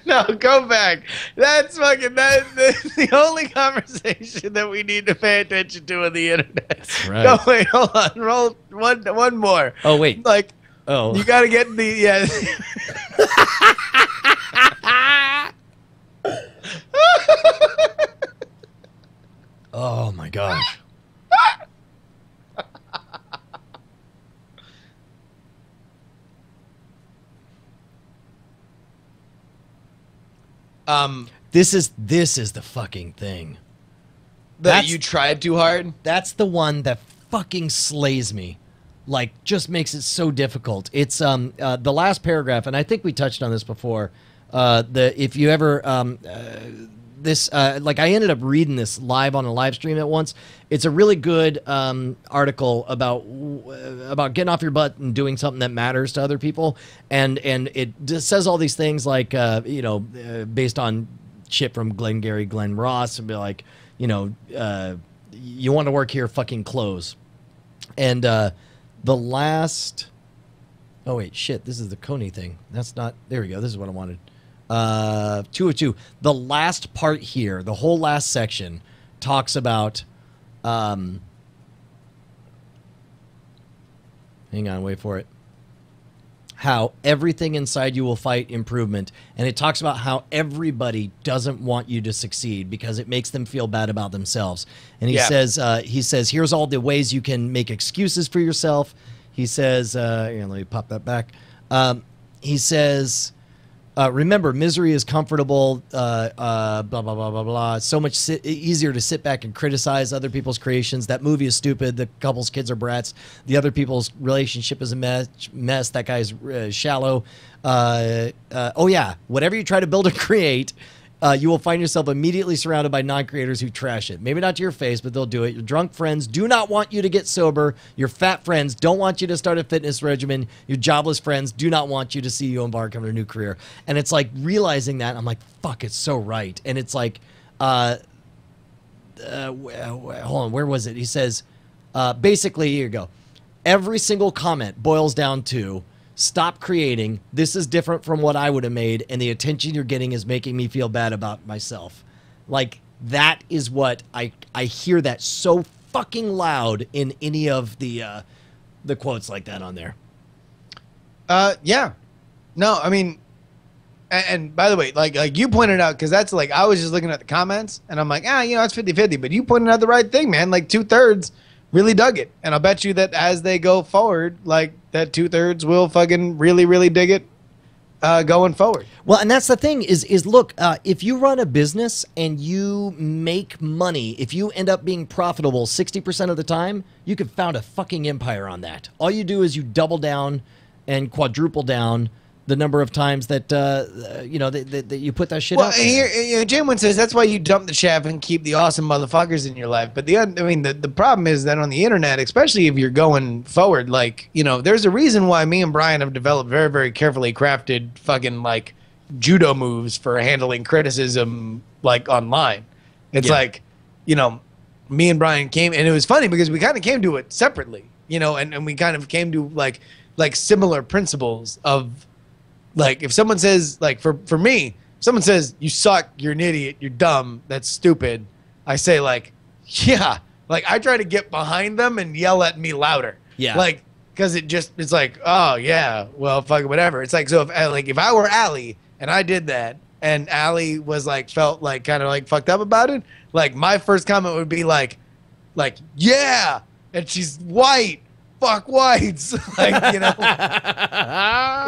No, go back. That's fucking, that's the only conversation that we need to pay attention to on the internet. That's right. No, wait, hold on. Roll one more. Oh, wait. Like, Oh. you got to get the, yeah. Oh, my gosh. This is the fucking thing. That you tried too hard? That's the one that fucking slays me. Like, just makes it so difficult. It's the last paragraph, and I think we touched on this before. If you ever like, I ended up reading this live on a live stream at once. It's a really good article about getting off your butt and doing something that matters to other people, and it just says all these things like based on shit from Glengarry Glen Ross, and be like, you know, you want to work here, fucking close. And the last, oh wait, shit, this is the Coney thing. That's not, there we go. This is what I wanted. 202. The last part here, the whole last section talks about, hang on, wait for it. How everything inside you will fight improvement. And it talks about how everybody doesn't want you to succeed because it makes them feel bad about themselves. And he says, here's all the ways you can make excuses for yourself. He says, here, let me pop that back. He says, remember, misery is comfortable, blah, blah, blah, blah, blah. It's so much easier to sit back and criticize other people's creations. That movie is stupid. The couple's kids are brats. The other people's relationship is a mess. That guy's shallow. Oh, yeah. Whatever you try to build or create, you will find yourself immediately surrounded by non-creators who trash it. Maybe not to your face, but they'll do it. Your drunk friends do not want you to get sober. Your fat friends don't want you to start a fitness regimen. Your jobless friends do not want you to see you embark on a new career. And it's like realizing that, I'm like, fuck, it's so right. And it's like, hold on, where was it? He says, basically, here you go. Every single comment boils down to, stop creating. This is different from what I would have made, and the attention you're getting is making me feel bad about myself. Like, that is what I hear that so fucking loud in any of the quotes like that on there. Yeah. No, I mean, and by the way, like you pointed out, because that's like, I was just looking at the comments and I'm like, it's 50-50, but you pointed out the right thing, man. Like 2/3 really dug it. And I'll bet you that as they go forward, like that 2/3 will fucking really, really dig it going forward. Well, and that's the thing is look, if you run a business and you make money, if you end up being profitable 60% of the time, you could found a fucking empire on that. All you do is you double down and quadruple down the number of times that that you put that shit out there. Here, Jim says that's why you dump the shaft and keep the awesome motherfuckers in your life. But the problem is that on the internet, especially if you're going forward, like, there's a reason why me and Brian have developed very, very carefully crafted fucking like judo moves for handling criticism like online. It's like, me and Brian came, and it was funny because we kind of came to it separately, and we kind of came to like similar principles of, like, if someone says, like, for me, if someone says, you suck, you're an idiot, you're dumb, that's stupid, I say, like, yeah. Like, I try to get behind them and yell at me louder. Yeah. Like, because it's like, oh, yeah, well, fuck, whatever. It's like, so if I were Allie and I did that and Allie was, like, felt, like, kind of, like, fucked up about it, like, my first comment would be, like, yeah, and she's white. Fuck whites. Like,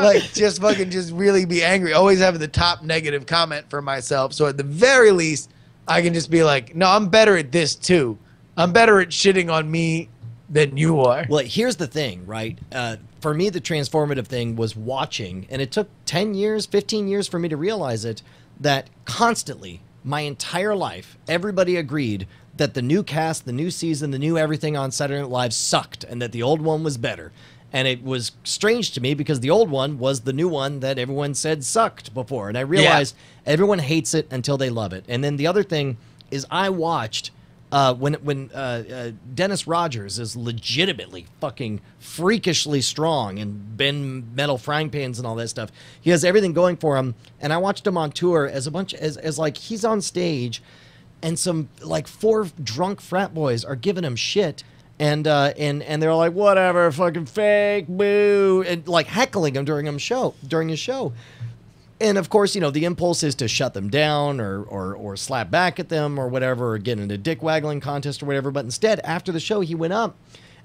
like just really be angry. Always have the top negative comment for myself. So at the very least, I can just be like, no, I'm better at this too. I'm better at shitting on me than you are. Well, here's the thing, right? For me, the transformative thing was watching, and it took 10 years, 15 years for me to realize it, that constantly, my entire life, everybody agreed that the new cast, the new season, the new everything on Saturday Night Live sucked, and that the old one was better. And it was strange to me because the old one was the new one that everyone said sucked before. And I realized everyone hates it until they love it. And then the other thing is I watched when Dennis Rogers is legitimately fucking freakishly strong and bend metal frying pans and all that stuff. He has everything going for him. And I watched him on tour as like he's on stage, and some like 4 drunk frat boys are giving him shit, and they're like, whatever, fucking fake, boo, and like heckling him during his show. And of course, the impulse is to shut them down or slap back at them or whatever, or get in a dick waggling contest or whatever. But instead, after the show, he went up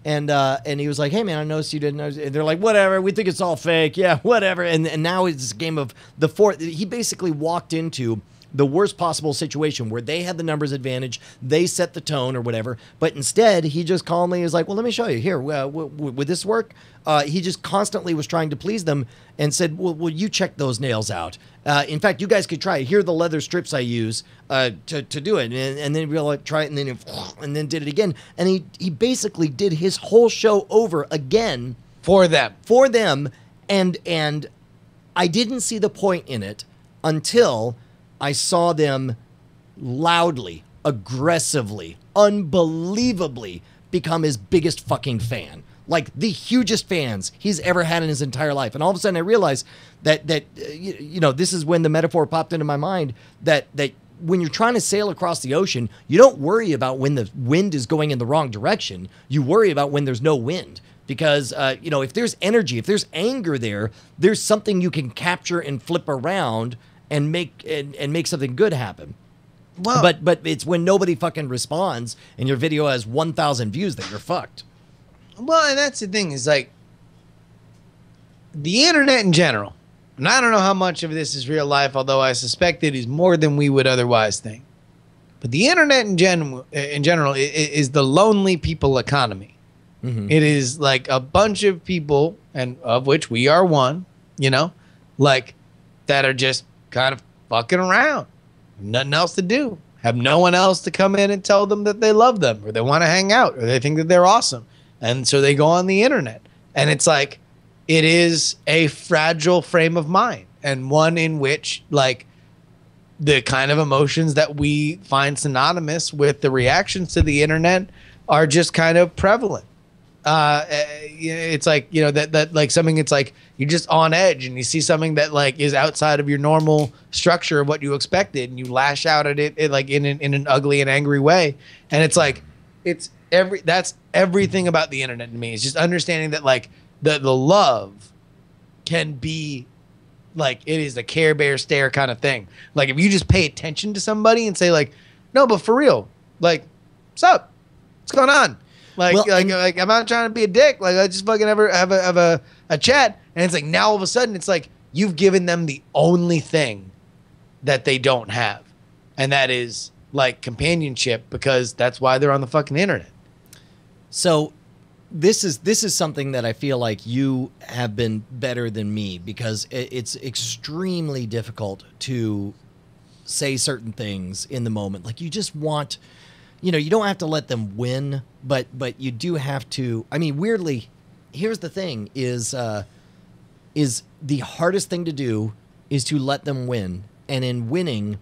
and he was like, hey man, I noticed you didn't know. And they're like, whatever, we think it's all fake. Yeah, whatever. And now it's a game of the 4th. He basically walked into the worst possible situation where they had the numbers advantage, they set the tone or whatever, but instead he just calmly is like, well, let me show you here. Would this work? He just constantly was trying to please them and said, well, you check those nails out. In fact, you guys could try it. Here are the leather strips I use to do it. And then we'll try it, and then did it again. And he basically did his whole show over again for them. And I didn't see the point in it until I saw them loudly, aggressively, unbelievably become his biggest fucking fan. Like the hugest fans he's ever had in his entire life. And all of a sudden I realized that this is when the metaphor popped into my mind that when you're trying to sail across the ocean, you don't worry about when the wind is going in the wrong direction. You worry about when there's no wind. Because, if there's energy, if there's anger there's something you can capture and flip around and make something good happen. Well, but it's when nobody fucking responds and your video has 1,000 views that you're fucked. Well, and that's the thing is like the internet in general. And I don't know how much of this is real life, although I suspect it is more than we would otherwise think. But the internet in general is the lonely people economy. Mm-hmm. It is like a bunch of people, and of which we are one, like that are just kind of fucking around, nothing else to do, have no one else to come in and tell them that they love them or they want to hang out or they think that they're awesome, and so they go on the internet. And it's like it is a fragile frame of mind, and one in which like the kind of emotions that we find synonymous with the reactions to the internet are just kind of prevalent. It's like, that like something, it's like you're just on edge and you see something that like is outside of your normal structure of what you expected, and you lash out at it like in an ugly and angry way. And it's like, that's everything about the internet to me. It's just understanding that like the love can be like, it is a Care Bear stare kind of thing. Like if you just pay attention to somebody and say like, no, but for real, like, what's up? What's going on? Like, Well, like I'm not trying to be a dick. Like, let's just fucking have a chat. And it's like, now all of a sudden, it's like you've given them the only thing that they don't have, and that is like companionship, because that's why they're on the fucking internet. So this is something that I feel like you have been better than me, because it's extremely difficult to say certain things in the moment. Like you just want, you don't have to let them win, but you do have to. I mean, weirdly, here's the thing: is the hardest thing to do is to let them win, and in winning,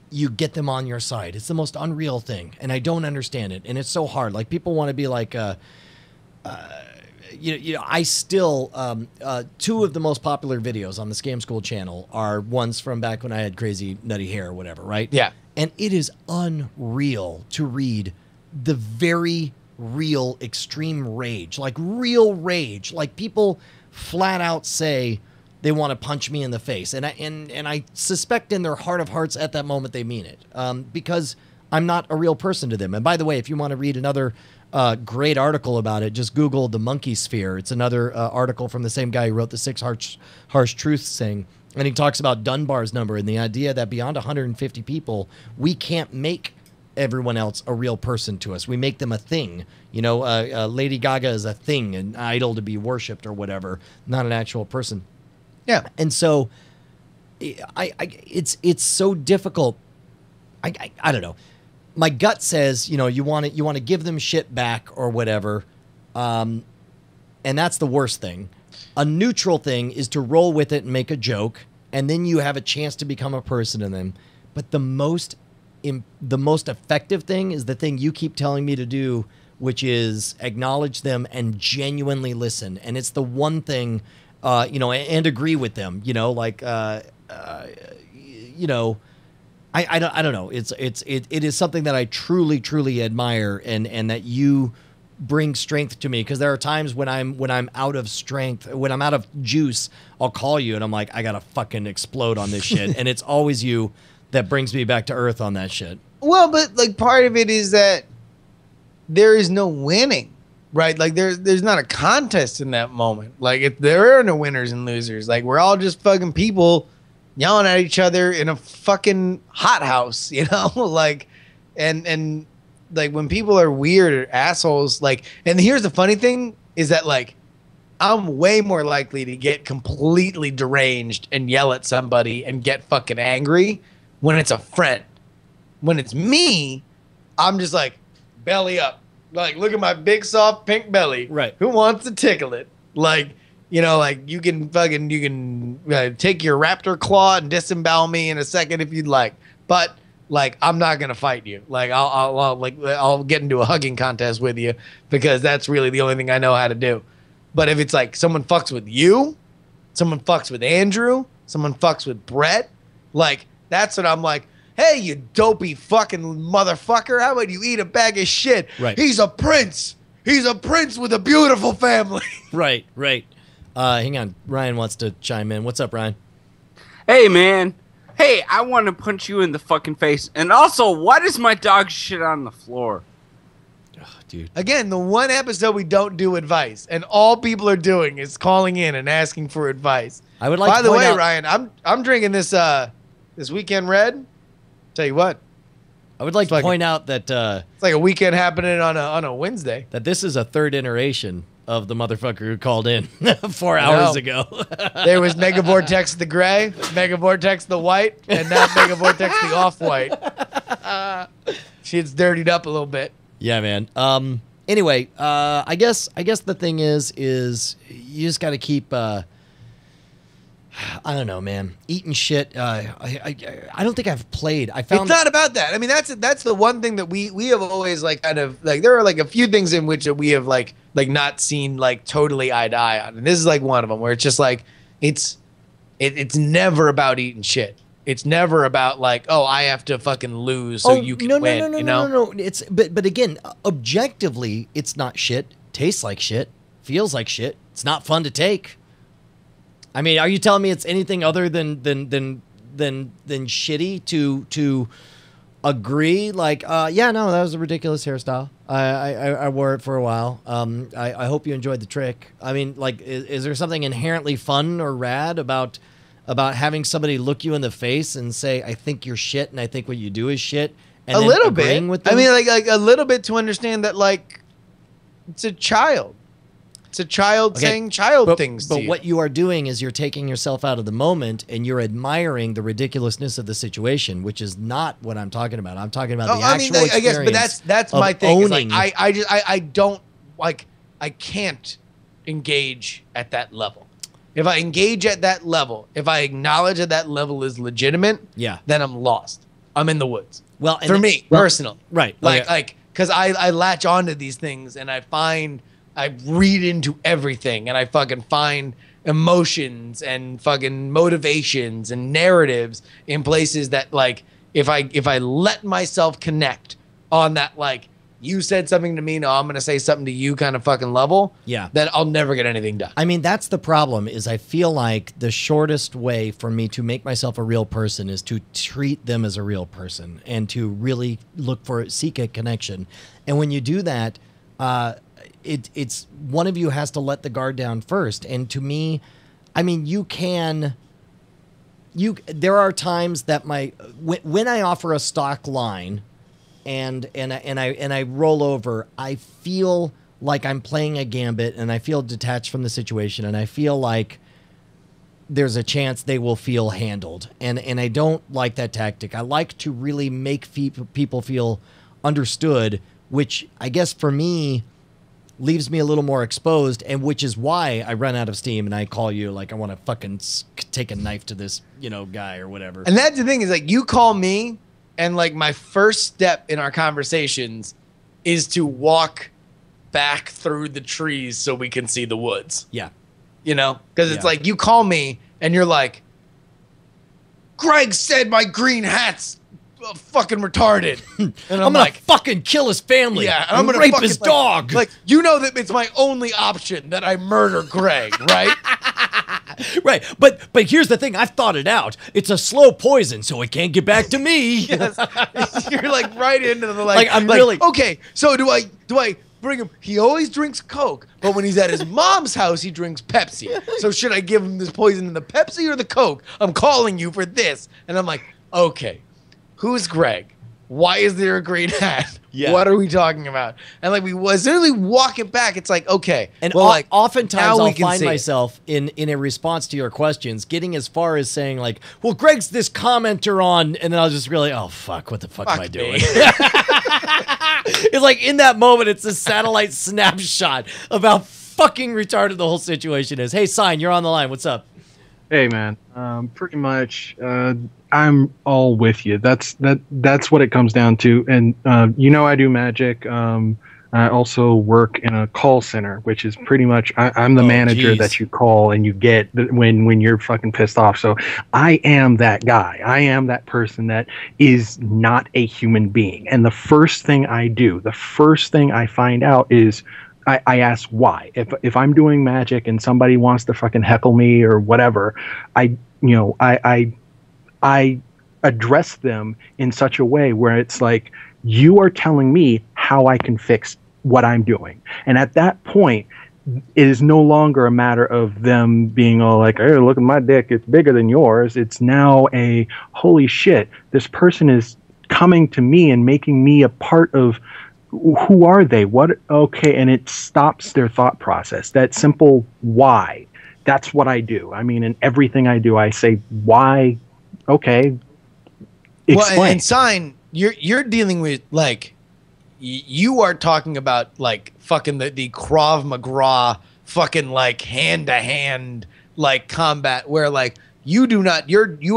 you get them on your side. It's the most unreal thing, and I don't understand it, and it's so hard. Like people want to be like, I still two of the most popular videos on the Scam School channel are ones from back when I had crazy nutty hair or whatever, right? Yeah. And it is unreal to read the very real extreme rage, like real rage. Like people flat out say they want to punch me in the face. And I suspect in their heart of hearts at that moment they mean it, because I'm not a real person to them. And by the way, if you want to read another great article about it, just Google the monkey sphere. It's another article from the same guy who wrote the 6 harsh truths thing. And he talks about Dunbar's number and the idea that beyond 150 people, we can't make everyone else a real person to us. We make them a thing. Lady Gaga is a thing, an idol to be worshipped or whatever, not an actual person. Yeah. And so it's so difficult. I don't know. My gut says, you want to give them shit back or whatever. And that's the worst thing. A neutral thing is to roll with it and make a joke, and then you have a chance to become a person in them. But the most effective thing is the thing you keep telling me to do, which is acknowledge them and genuinely listen. And it's the one thing, and agree with them. I don't know. It is something that I truly, truly admire, and that you bring strength to me, because there are times when I'm out of strength, when I'm out of juice, I'll call you and I'm like, I gotta fucking explode on this shit. And it's always you that brings me back to earth on that shit. Well, but like part of it is that there is no winning, right? Like there's not a contest in that moment. Like if there are no winners and losers, like we're all just fucking people yelling at each other in a fucking hothouse, like, and like when people are weird or assholes, like, and here's the funny thing is that like, I'm way more likely to get completely deranged and yell at somebody and get fucking angry when it's a friend. When it's me, I'm just like, belly up. Like, look at my big, soft, pink belly. Right. Who wants to tickle it? Like, like you can take your raptor claw and disembowel me in a second if you'd like. But like, I'm not gonna fight you. Like, I'll get into a hugging contest with you, because that's really the only thing I know how to do. But if it's like someone fucks with you, someone fucks with Andrew, someone fucks with Brett, like that's what I'm like. Hey, you dopey fucking motherfucker! How about you eat a bag of shit? Right. He's a prince. He's a prince with a beautiful family. Right. Hang on. Ryan wants to chime in. What's up, Ryan? Hey, man. Hey, I want to punch you in the fucking face. And also, why does my dog shit on the floor? Oh, dude. Again, the one episode we don't do advice, and all people are doing is calling in and asking for advice. I would like By to the point way, out, Ryan, I'm drinking this Weekend Red. Tell you what, I would like to point out that it's like a weekend happening on a Wednesday. that this is a third iteration of the motherfucker who called in 4 hours ago. There was Mega Vortex the gray, Mega Vortex the white, and now Mega Vortex the off-white. Shit's dirtied up a little bit. Yeah, man. Anyway, I guess the thing is you just got to keep. I don't know, man. Eating shit. I don't think I've played. I found It's not about that. I mean, that's the one thing that we have always like kind of like, there are like a few things in which we have like not seen like totally eye to eye on, and this is like one of them where it's just like it's never about eating shit. It's never about like, oh, I have to fucking lose so you can win. No. It's but again, objectively, it's not shit. Tastes like shit. Feels like shit. It's not fun to take. I mean, are you telling me it's anything other than shitty to agree? Like, yeah, no, that was a ridiculous hairstyle. I wore it for a while. I hope you enjoyed the trick. I mean, like, is there something inherently fun or rad about having somebody look you in the face and say, I think you're shit and I think what you do is shit? And a then little agreeing bit. With them? I mean, like a little bit to understand that, like, it's a child. It's a child saying things to But you. what you are doing is you're taking yourself out of the moment and you're admiring the ridiculousness of the situation, which is not what I'm talking about. I'm talking about the actual experience. I guess, but that's my thing. Is like, Owning. I don't like. I can't engage at that level. If I engage at that level, if I acknowledge that that level is legitimate, Yeah. then I'm lost. I'm in the woods. Well, and For me, personally, right. Like, because I latch onto these things and I read into everything and I fucking find emotions and fucking motivations and narratives in places that, like, if I let myself connect on that, like, you said something to me, no, I'm going to say something to you kind of fucking level, Yeah. then I'll never get anything done. I mean, that's the problem, is I feel like the shortest way for me to make myself a real person is to treat them as a real person and to really seek a connection. And when you do that, it's one of you has to let the guard down first. And to me, I mean, there are times that when I offer a stock line and I roll over, I feel like I'm playing a gambit and I feel detached from the situation and I feel like there's a chance they will feel handled. And I don't like that tactic. I like to really make people feel understood, which I guess for me leaves me a little more exposed, and which is why I run out of steam and I call you like I want to fucking take a knife to this, guy or whatever. And that's the thing, is like, you call me and like my first step in our conversations is to walk back through the trees so we can see the woods. Yeah. Because it's like, you call me and you're like, Greg said my green hat's fucking retarded. And I'm gonna fucking kill his family. Yeah, and I'm gonna rape his dog. Like, that it's my only option that I murder Greg, right? Right, but here's the thing. I've thought it out. It's a slow poison, so it can't get back to me. Yes. You're like right into the really okay. So do I bring him? He always drinks Coke, but when he's at his mom's house, he drinks Pepsi. So should I give him this poison in the Pepsi or the Coke? I'm calling you for this, and I'm like, okay, who's Greg? Why is there a green hat? Yeah. What are we talking about? And like, as soon as we walk it back, it's like, okay. And well, like, oftentimes now we I'll can find see it. myself in a response to your questions getting as far as saying like, well, Greg's this commenter on, and then I'll just really, oh, fuck, what the fuck am I doing? It's like in that moment, it's a satellite snapshot of how fucking retarded the whole situation is. Hey, Sign, you're on the line. What's up? Hey, man. Pretty much, I'm all with you. That's what it comes down to. And I do magic. I also work in a call center, which is pretty much I'm the manager that you call and you get when you're fucking pissed off. So I am that guy. I am that person that is not a human being. And the first thing I do, the first thing I find out is I ask why. If I'm doing magic and somebody wants to fucking heckle me or whatever, I address them in such a way where it's like, you are telling me how I can fix what I'm doing. And at that point, it is no longer a matter of them being all like, hey, look at my dick, it's bigger than yours. It's now a, holy shit, this person is coming to me and making me a part of, who are they? What? Okay. And it stops their thought process. That simple why. That's what I do. I mean, in everything I do, I say, why? Okay. Explain. Well, and Sign, you're dealing with, like, you are talking about, like, fucking the Krav Maga fucking, like, hand-to-hand, like, combat where, like, you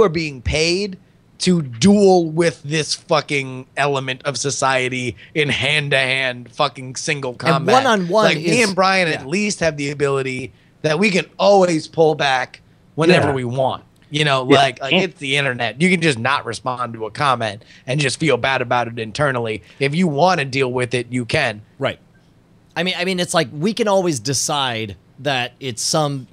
are being paid to duel with this fucking element of society in hand-to-hand fucking single combat. And one-on-one like, me and Brian at least have the ability that we can always pull back whenever we want. You know, like it's the internet. You can just not respond to a comment and just feel bad about it internally. If you want to deal with it, you can. Right. I mean, it's like we can always decide that it's some,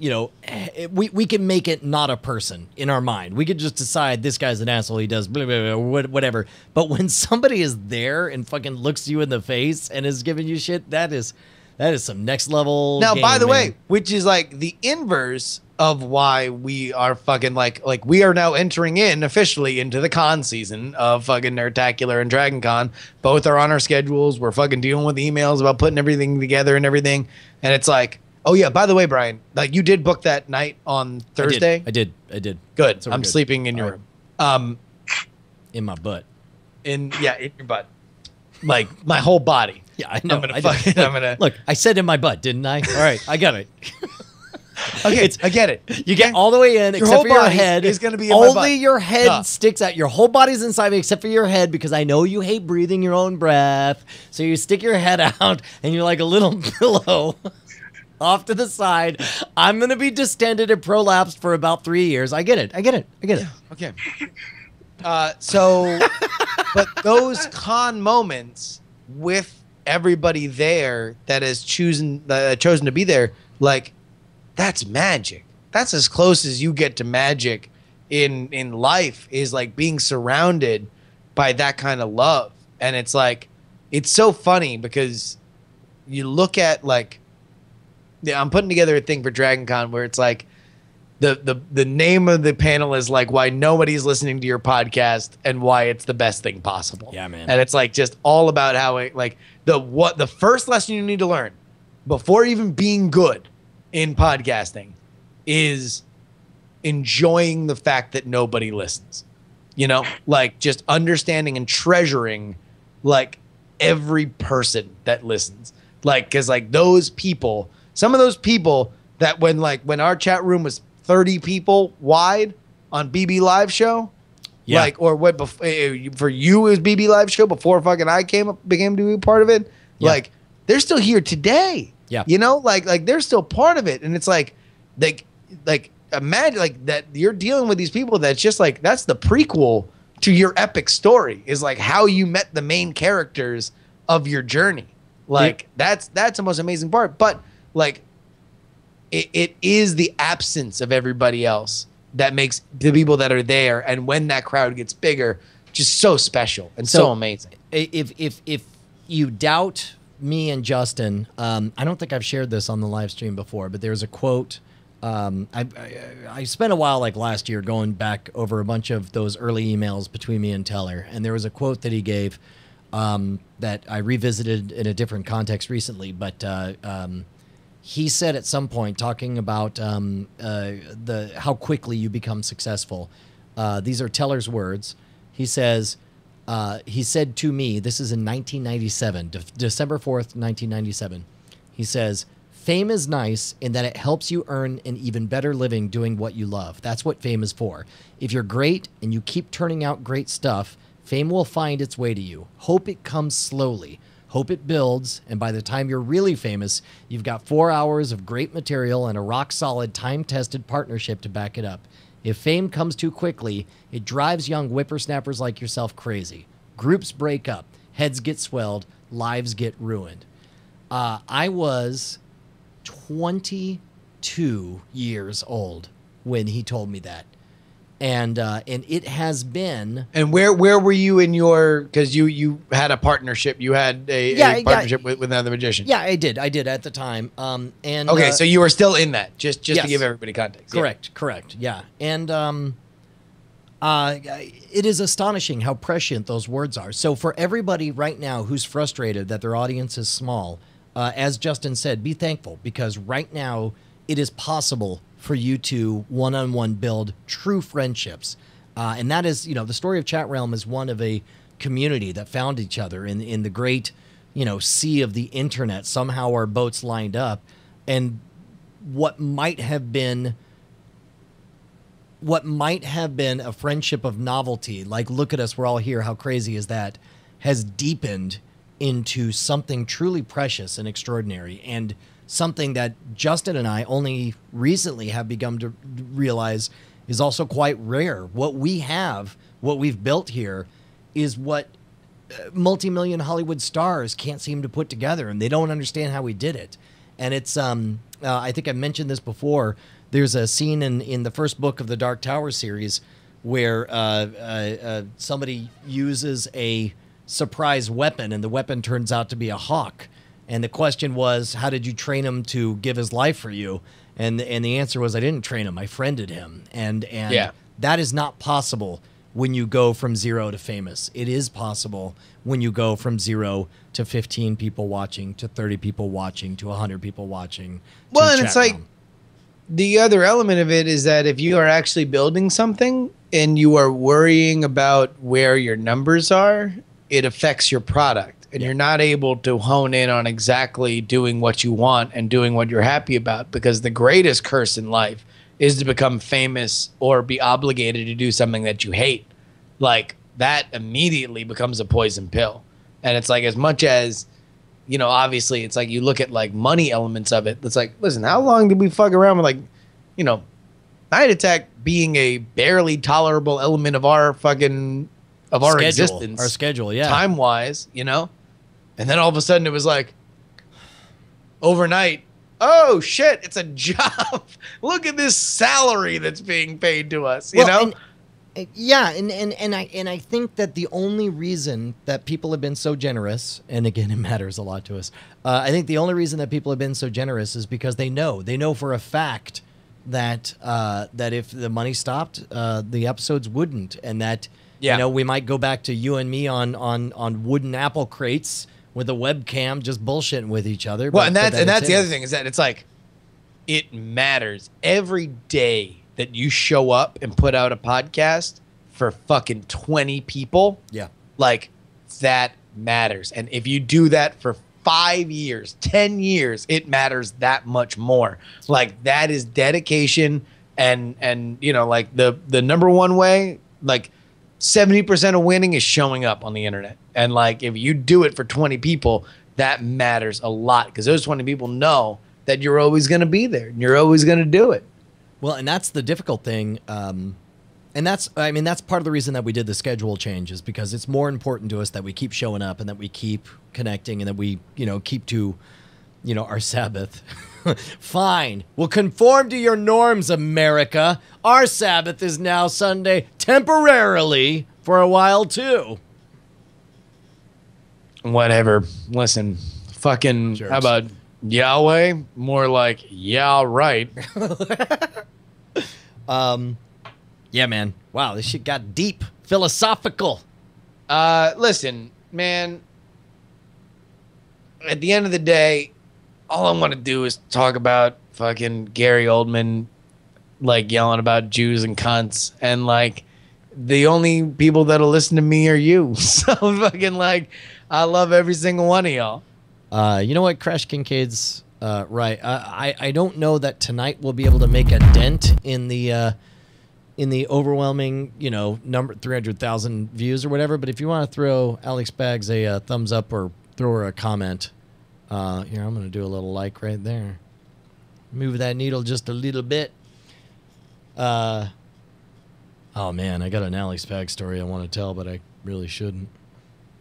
we can make it not a person in our mind. We could just decide this guy's an asshole. He does blah, blah, blah, whatever. But when somebody is there and fucking looks you in the face and is giving you shit, that is some next level. Now, game, by the man. way, which is like the inverse of why we are fucking like we are now entering in officially into the con season of fucking Nerdtacular and Dragon Con. Both are on our schedules. We're fucking dealing with emails about putting everything together and everything. And it's like, oh yeah, by the way, Brian, like you did book that night on Thursday. I did. Good. So I'm good. sleeping in your room. In my butt. In your butt. Like my whole body. Yeah, I know. I'm gonna Look, I said in my butt, didn't I? All right, I got it. Okay, I get it. You get all the way in, Your except whole for your body head. is gonna be in my only butt. your head No. sticks out. Your whole body's inside me, except for your head, because I know you hate breathing your own breath. So you stick your head out, and you're like a little pillow off to the side. I'm gonna be distended and prolapsed for about 3 years. I get it. Okay. But those con moments with everybody there that has chosen to be there, like that's magic. That's as close as you get to magic in life, is like being surrounded by that kind of love. And it's like, it's so funny because you look at like, yeah, I'm putting together a thing for Dragon Con where it's like the name of the panel is like why nobody's listening to your podcast and why it's the best thing possible. Yeah, man. And it's like just all about how it, like the first lesson you need to learn before even being good in podcasting is enjoying the fact that nobody listens. You know, like just understanding and treasuring like every person that listens. Like, cause like those people, some of those people that when our chat room was 30 people wide on BB Live Show, Yeah. like, or what for you it was BB Live Show before fucking I became to be a part of it. Yeah. Like they're still here today. Yeah. You know, like they're still part of it. And it's like imagine like that you're dealing with these people that's just like, that's the prequel to your epic story, is like how you met the main characters of your journey. Like that's the most amazing part. But like it is the absence of everybody else that makes the people that are there, and when that crowd gets bigger, just so special and so amazing. If you doubt me and Justin, I don't think I've shared this on the live stream before, but there's a quote. I spent a while like last year going back over a bunch of those early emails between me and Teller, and there was a quote that he gave that I revisited in a different context recently, but he said at some point, talking about how quickly you become successful. These are Teller's words. He says, he said to me, this is in 1997, December 4th, 1997. He says, "Fame is nice in that it helps you earn an even better living doing what you love. That's what fame is for. If you're great and you keep turning out great stuff, fame will find its way to you. Hope it comes slowly. Hope it builds, and by the time you're really famous, you've got 4 hours of great material and a rock-solid, time-tested partnership to back it up. If fame comes too quickly, it drives young whippersnappers like yourself crazy. Groups break up, heads get swelled, lives get ruined." I was 22 years old when he told me that. And it has been. And where were you in your? Because you had a partnership. You had a partnership with another magician. Yeah, I did at the time. And okay, so you were still in that. Just yes. to give everybody context. Correct. Yeah, and it is astonishing how prescient those words are. So for everybody right now who's frustrated that their audience is small, as Justin said, be thankful, because right now it is possible for you to one-on-one build true friendships. And that is, the story of Chat Realm is one of a community that found each other in the great, sea of the internet. Somehow our boats lined up, and what might have been a friendship of novelty, like, look at us, we're all here, how crazy is that, has deepened into something truly precious and extraordinary, and something that Justin and I only recently have begun to realize is also quite rare. What we have, what we've built here, is what multi-million Hollywood stars can't seem to put together, and they don't understand how we did it. And it's I think I mentioned this before. There's a scene in the first book of the Dark Tower series where somebody uses a surprise weapon, and the weapon turns out to be a hawk. And the question was, how did you train him to give his life for you? And the answer was, I didn't train him. I friended him. And that is not possible when you go from 0 to famous. It is possible when you go from 0 to 15 people watching, to 30 people watching, to 100 people watching. Well, and it's like, the other element of it is that if you are actually building something and you are worrying about where your numbers are, it affects your product. And you're not able to hone in on exactly doing what you want and doing what you're happy about, because the greatest curse in life is to become famous or be obligated to do something that you hate. Like, that immediately becomes a poison pill. And it's like, as much as, you know, obviously it's like you look at like money elements of it. It's like, listen, how long did we fuck around with, like, you know, Night Attack being a barely tolerable element of our fucking, of our existence. Our schedule, yeah. Time-wise, you know? And then all of a sudden it was like, overnight, oh shit, it's a job. Look at this salary that's being paid to us, you know? And I think that the only reason that people have been so generous, and again, it matters a lot to us. I think the only reason that people have been so generous is because they know for a fact that that if the money stopped, the episodes wouldn't, and that you know, we might go back to you and me on wooden apple crates with a webcam, just bullshitting with each other. Well, and that's the other thing, is that it's like, it matters every day that you show up and put out a podcast for fucking 20 people. Yeah. Like, that matters. And if you do that for 5 years, 10 years, it matters that much more. Like, that is dedication. And you know, like, the number one way, like, 70% of winning is showing up on the internet. And like, if you do it for 20 people, that matters a lot, because those 20 people know that you're always going to be there and you're always going to do it. Well, and that's the difficult thing. And that's part of the reason that we did the schedule change, is because it's more important to us that we keep showing up and that we keep connecting and that we, you know, keep to, you know, our Sabbath. Fine. We'll conform to your norms, America. Our Sabbath is now Sunday, temporarily, for a while, too. Whatever. Listen, fucking, Jerks. How about Yahweh? More like, yeah, right. Yeah, man. Wow, this shit got deep. Philosophical. Listen, man. At the end of the day, all I want to do is talk about fucking Gary Oldman, like, yelling about Jews and cunts, and like, the only people that'll listen to me are you. So fucking, like, I love every single one of y'all. You know what, Crash Kincaid's right. I don't know that tonight we'll be able to make a dent in the overwhelming, you know, number 300,000 views or whatever. But if you want to throw Alex Baggs a thumbs up or throw her a comment, here, I'm going to do a little like right there. Move that needle just a little bit. Oh man, I got an Alex Baggs story I want to tell, but I really shouldn't.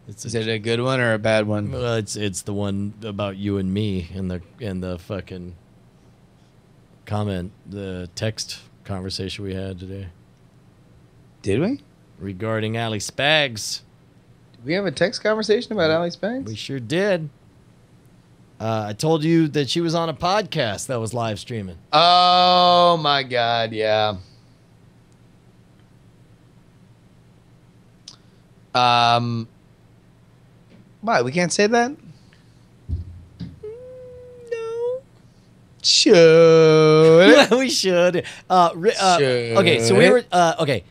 Is it a good one or a bad one? Well, it's the one about you and me and the fucking comment, the text conversation we had today. Did we? Regarding Alex Baggs. Did we have a text conversation about Alex Baggs? We sure did. I told you that she was on a podcast that was live streaming. Oh my God, yeah. Why, we can't say that? No. Should. We should. Okay, so we were okay.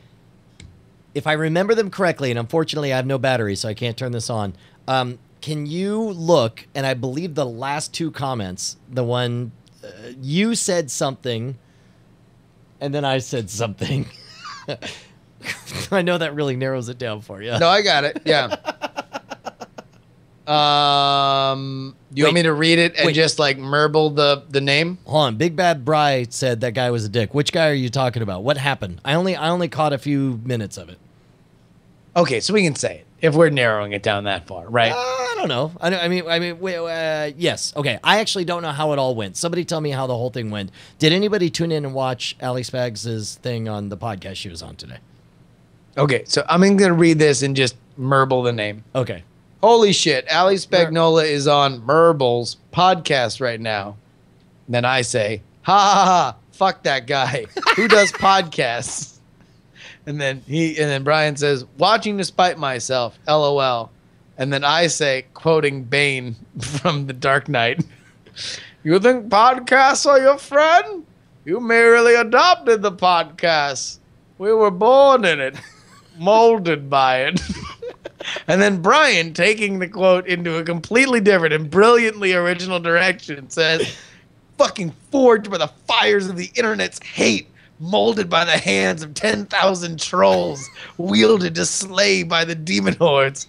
If I remember them correctly, and unfortunately I have no battery, so I can't turn this on. Can you look, and I believe the last two comments, the one you said something, and then I said something. I know that really narrows it down for you. No, I got it. Yeah. You want me to read it and just like merble the name? Hold on. Big Bad Bri said that guy was a dick. Which guy are you talking about? What happened? I only caught a few minutes of it. Okay, so we can say it if we're narrowing it down that far, right? I don't know. I mean, yes. Okay. I actually don't know how it all went. Somebody tell me how the whole thing went. Did anybody tune in and watch Ali Spags' thing on the podcast she was on today? Okay, so I'm going to read this and just merble the name. Okay. Holy shit, Ali Spagnola is on Merble's podcast right now. Then I say, ha ha ha, fuck that guy. Who does podcasts? And then Brian says, watching despite myself, LOL. And then I say, quoting Bane from The Dark Knight, you think podcasts are your friend? You merely adopted the podcast. We were born in it, molded by it. And then Brian, taking the quote into a completely different and brilliantly original direction, says, fucking forged by the fires of the internet's hate, molded by the hands of 10,000 trolls, wielded to slay by the demon hordes.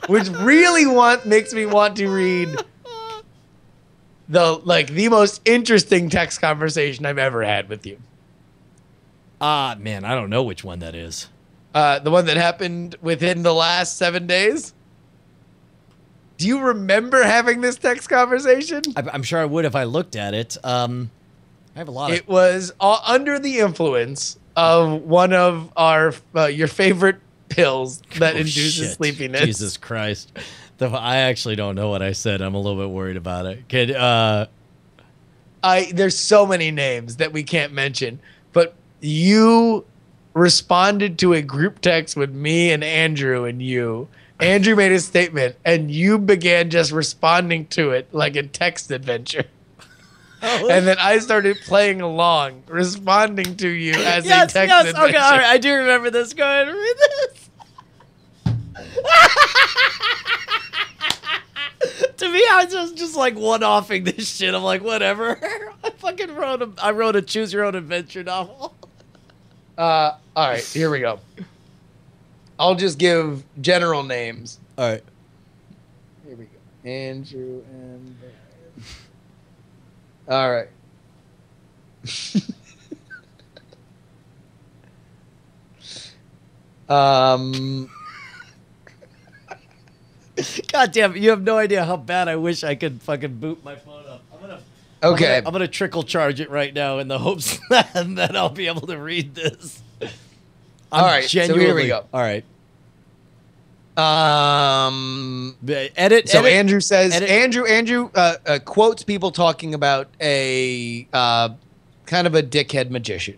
Which really makes me want to read the most interesting text conversation I've ever had with you. Man, I don't know which one that is. The one that happened within the last 7 days? Do you remember having this text conversation? I'm sure I would if I looked at it. I have a lot of... It was under the influence of one of your favorite pills that induces sleepiness. Jesus Christ. I actually don't know what I said. I'm a little bit worried about it. There's so many names that we can't mention, but you responded to a group text with me and Andrew and you. Andrew made a statement and you began just responding to it like a text adventure. And then I started playing along, responding to you as a text adventure. Okay, all right, I do remember this. Go ahead and read this. To me, I was just like one-offing this shit. I'm like, whatever. I wrote a choose your own adventure novel. All right, here we go. I'll just give general names. All right. Here we go. Andrew and Brian. All right. God damn it, you have no idea how bad I wish I could fucking boot my phone up. I'm gonna trickle charge it right now in the hopes that I'll be able to read this. All right, so here we go. All right. Edit. Andrew says Andrew quotes people talking about a kind of a dickhead magician.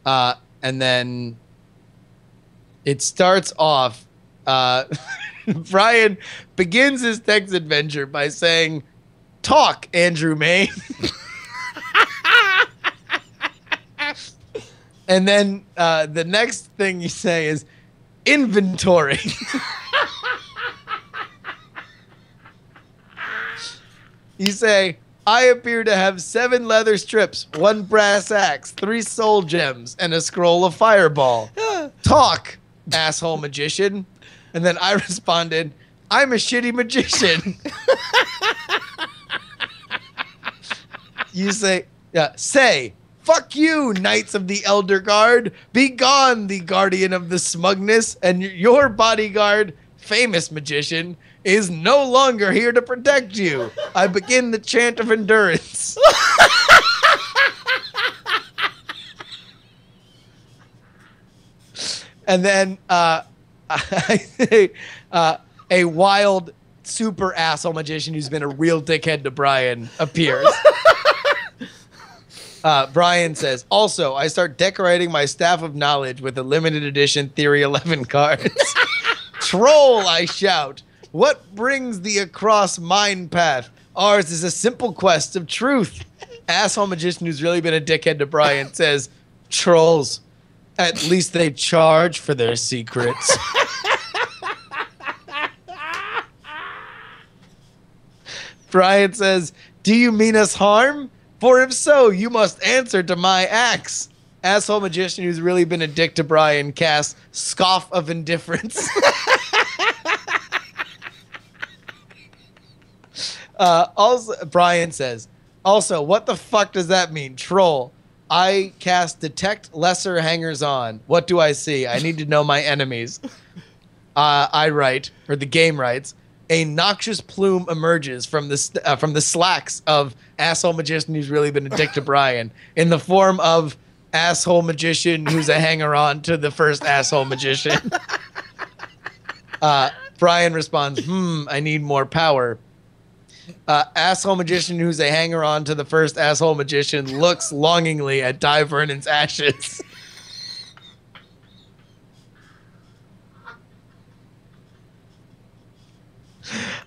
And then it starts off. Brian begins his text adventure by saying, "Talk, Andrew May." And then the next thing you say is inventory. You say, I appear to have 7 leather strips, 1 brass axe, 3 soul gems, and a scroll of fireball. Talk, asshole magician. And then I responded, I'm a shitty magician. You say, fuck you, Knights of the Elder Guard. Be gone, the guardian of the smugness, and your bodyguard, famous magician, is no longer here to protect you. I begin the chant of endurance. And then I say, a wild, super asshole magician who's been a real dickhead to Brian appears. Brian says, also, I start decorating my staff of knowledge with a limited edition Theory 11 cards. Troll, I shout. What brings thee across mine path? Ours is a simple quest of truth. Asshole magician who's really been a dickhead to Brian says, trolls, at least they charge for their secrets. Brian says, do you mean us harm? For if so, you must answer to my axe. Asshole magician who's really been a dick to Brian casts Scoff of Indifference. Also, Brian says, also, what the fuck does that mean? Troll. I cast detect lesser hangers on. What do I see? I need to know my enemies. I write, or the game writes, a noxious plume emerges from the slacks of asshole magician who's really been a dick to Brian in the form of asshole magician who's a hanger-on to the first asshole magician. Brian responds, I need more power. Asshole magician who's a hanger-on to the first asshole magician looks longingly at Di Vernon's ashes.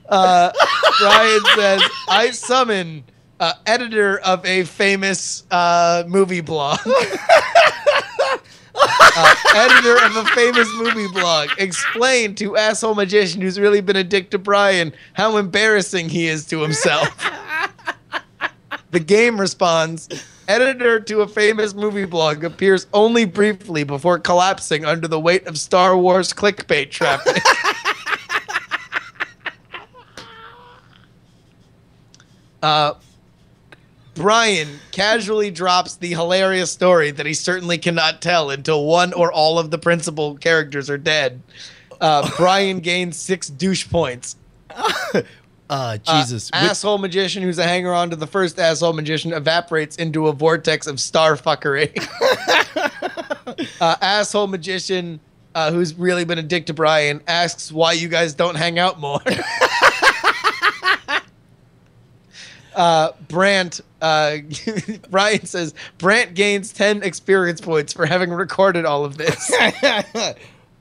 Brian says, I summon editor of a famous movie blog. Editor of a famous movie blog. Explain to asshole magician who's really been a dick to Brian how embarrassing he is to himself. The game responds, editor to a famous movie blog appears only briefly before collapsing under the weight of Star Wars clickbait traffic. Brian casually drops the hilarious story that he certainly cannot tell until one or all of the principal characters are dead. Brian gains 6 douche points. Jesus. Asshole magician who's a hanger-on to the first asshole magician evaporates into a vortex of star fuckery. Asshole magician who's really been a dick to Brian asks why you guys don't hang out more. Brant, Brian says, Brant gains 10 experience points for having recorded all of this.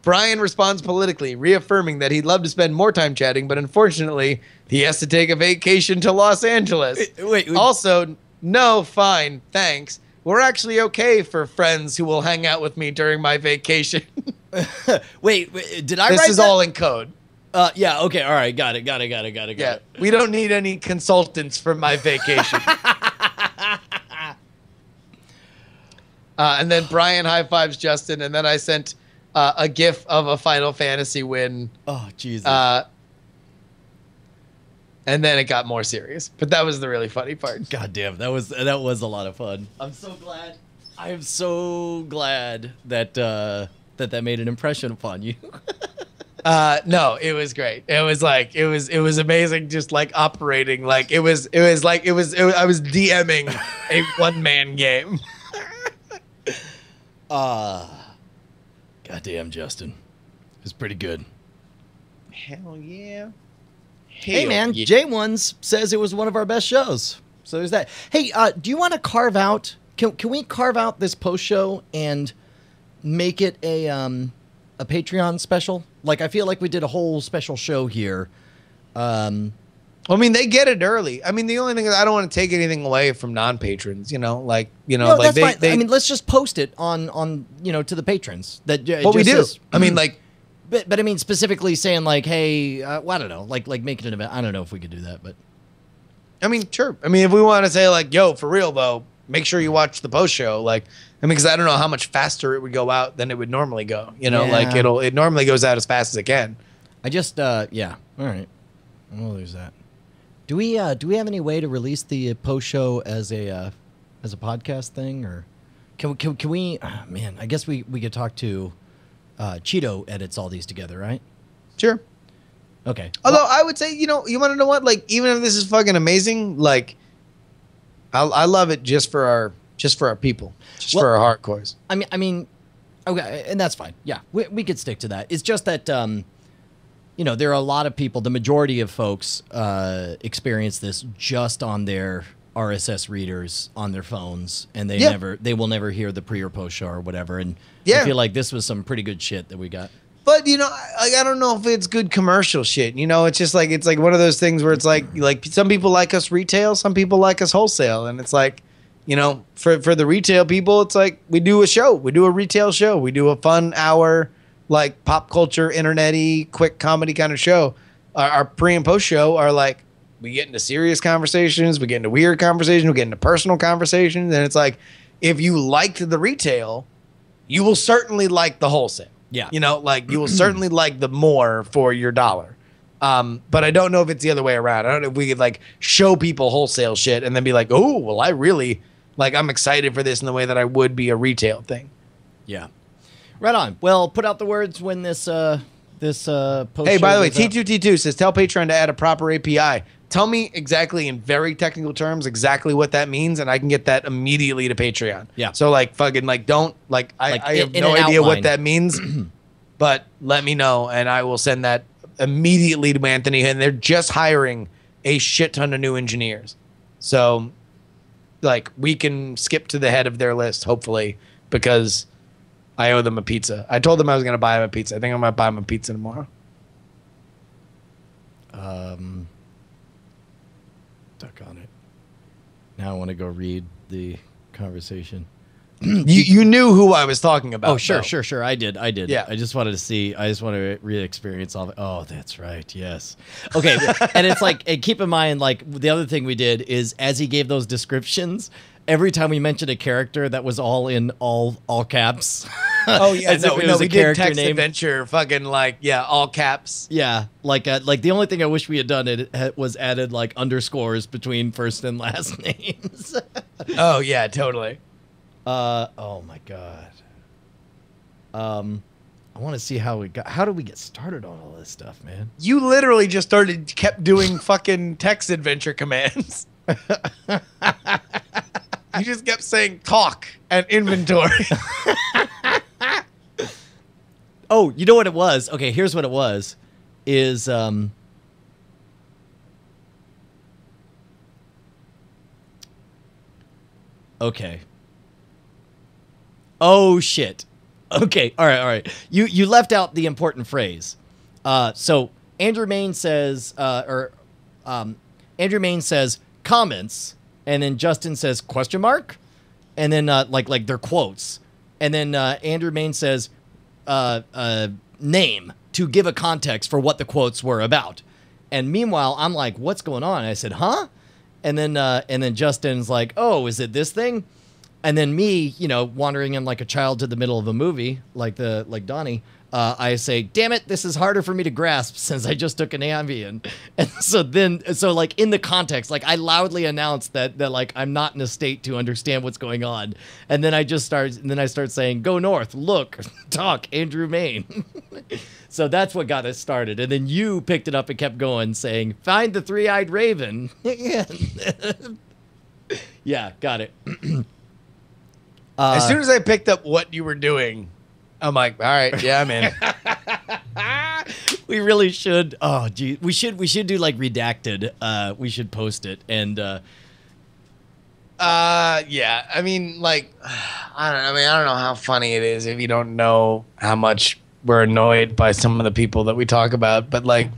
Brian responds politically, reaffirming that he'd love to spend more time chatting, but unfortunately, he has to take a vacation to Los Angeles. Wait. Also, no, fine, thanks. We're actually okay for friends who will hang out with me during my vacation. Wait, did I write This is that? all in code. Yeah, okay, all right, got it. Yeah, we don't need any consultants for my vacation. And then Brian high fives Justin, and then I sent a GIF of a Final Fantasy win. Oh, Jesus. And then it got more serious, but that was the really funny part. God damn, that was a lot of fun. I'm so glad. I am so glad that that made an impression upon you. No, it was great. It was like it was amazing. Just like operating, like I was DMing a one-man game. Goddamn, Justin, it was pretty good. Hell yeah. Hey man, yeah. J1s says it was one of our best shows. So there's that. Hey, do you want to carve out? Can we carve out this post show and make it a Patreon special? Like, I feel like we did a whole special show here. I mean, they get it early. I mean, the only thing is I don't want to take anything away from non-patrons. No, like that's fine. they. I mean, let's just post it on to the patrons. That What we do. Says, I mean, like. But I mean, specifically saying like, hey, well, I don't know, like making an event. I don't know if we could do that, but I mean, sure. I mean, if we want to say like, yo, for real though, make sure you watch the post show. Like, I mean, because I don't know how much faster it would go out than it would normally go. Like it normally goes out as fast as it can. I just yeah. All right. Well, there's that. Do we have any way to release the post show as a podcast thing, or can we? Oh, man, I guess we could talk to. Cheeto edits all these together, right? Sure. Okay. Although I would say, you want to know what? Like, even if this is fucking amazing, like, I love it just for our people, for our hardcores. I mean, okay, and that's fine. Yeah, we could stick to that. It's just that, there are a lot of people. The majority of folks experience this just on their RSS readers on their phones, and they will never hear the pre or post show or whatever. And I feel like this was some pretty good shit that we got. But I don't know if it's good commercial shit. It's just like it's like one of those things where it's like some people like us retail, some people like us wholesale, and it's like, for the retail people, it's like we do a show, we do a retail show, we do a fun hour like pop culture, internet-y, quick comedy kind of show. Our pre and post show are like. We get into serious conversations. We get into weird conversations. We get into personal conversations. And it's like, if you liked the retail, you will certainly like the wholesale. Yeah. You will certainly like the more for your dollar. But I don't know if it's the other way around. I don't know if we could like show people wholesale shit and then be like, oh, well, I really like, I'm excited for this in the way that I would be a retail thing. Yeah. Right on. Well, put out the words when this post. Hey, by the way, T2T2 says, tell Patreon to add a proper API. Tell me exactly in very technical terms exactly what that means, and I can get that immediately to Patreon. Yeah. So like fucking like don't like I have no idea what that means, but let me know and I will send that immediately to Anthony. And they're just hiring a shit ton of new engineers, so like we can skip to the head of their list hopefully because I owe them a pizza. I told them I was going to buy them a pizza. I think I'm going to buy them a pizza tomorrow. Stuck on it. Now I want to go read the conversation. You knew who I was talking about. Oh, sure, though. sure. I did. Yeah. I just wanted to see. I just want to re-experience all. Oh, that's right. Yes. Okay. And it's like, and keep in mind, like the other thing we did is as he gave those descriptions, every time we mentioned a character, that was all in all caps. Oh yeah, As if it was we a did character text name. adventure, fucking like all caps. Yeah, like the only thing I wish we had done was added like underscores between first and last names. Oh yeah, totally. Oh my god. I want to see how did we get started on all this stuff, man? You literally just kept doing fucking text adventure commands. You just kept saying talk and inventory. Oh, you know what it was? Okay, here's what it was. Is okay. Oh shit. Okay, all right. You left out the important phrase. So Andrew Main says Andrew Main says comments, and then Justin says question mark, and then like they're quotes, and then Andrew Main says name to give a context for what the quotes were about. And meanwhile, I'm like, what's going on? And I said, huh? And then Justin's like, oh, is it this thing? And then me, wandering in like a child to the middle of a movie, like Donnie, I say, damn it, this is harder for me to grasp since I just took an Ambien. And so like in the context, like I loudly announced that like I'm not in a state to understand what's going on. And then I start saying, go north, look, talk, Andrew Main. So that's what got us started. And then you picked it up and kept going saying, find the three-eyed raven. Yeah, got it. As soon as I picked up what you were doing, I'm like, all right, yeah, I'm in. We really should. Oh, gee, we should do like redacted. We should post it and. Yeah. I mean, like, I don't know how funny it is if you don't know how much we're annoyed by some of the people that we talk about, but like,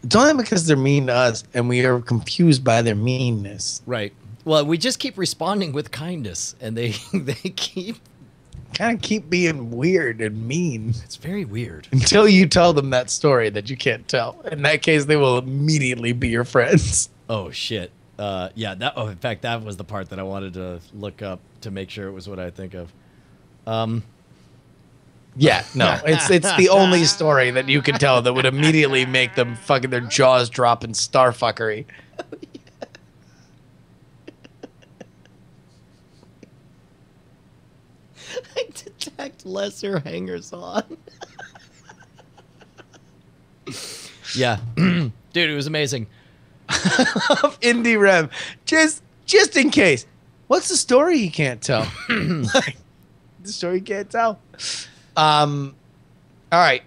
it's only because they're mean to us and we are confused by their meanness. Right. Well, we just keep responding with kindness, and they keep being weird and mean. It's very weird. Until you tell them that story that you can't tell. In that case, they will immediately be your friends. Oh shit. Yeah. In fact, that was the part that I wanted to look up to make sure it was what I think of. Yeah. No. It's the only story that you can tell that would immediately make them fucking their jaws drop in starfuckery. I detect lesser hangers on. Yeah. Dude, it was amazing. Of Indie Rem. Just in case. What's the story he can't tell? The story he can't tell. All right.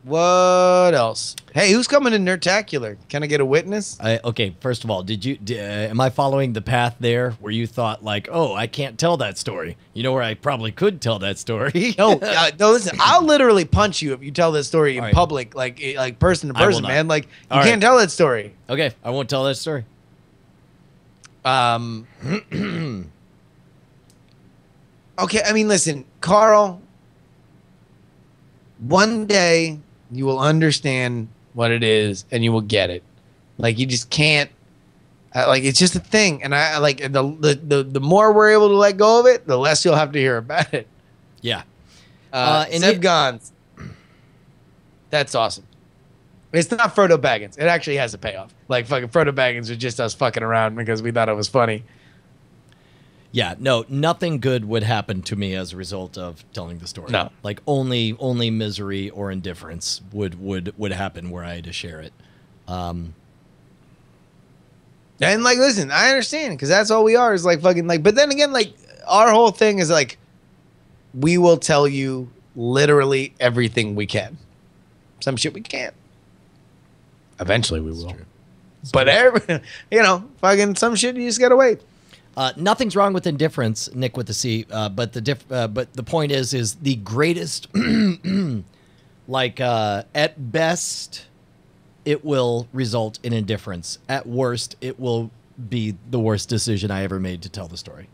What else? Hey, who's coming to Nerdtacular? Can I get a witness? Okay, first of all, am I following the path there where you thought like, oh, I can't tell that story? You know where I probably could tell that story? No, listen, I'll literally punch you if you tell that story in public, like person to person, man. Like, you can't tell that story. Okay, I won't tell that story. Okay, I mean, listen, Carl, one day you will understand what it is and you will get it. Like, you just can't, like, it's just a thing. And I like the more we're able to let go of it, the less you'll have to hear about it. Yeah. And Ed Gons. That's awesome. It's not Frodo Baggins. It actually has a payoff. Like fucking Frodo Baggins was just us fucking around because we thought it was funny. Yeah, no, nothing good would happen to me as a result of telling the story. No. Like only misery or indifference would happen were I to share it. And like, listen, I understand because that's all we are is like fucking like. But then again, like our whole thing is like, we will tell you literally everything we can. Some shit we can't. Eventually we will. But fucking some shit you just gotta wait. Nothing's wrong with indifference, Nick with the C. But the point is the greatest. At best, it will result in indifference. At worst, it will be the worst decision I ever made to tell the story.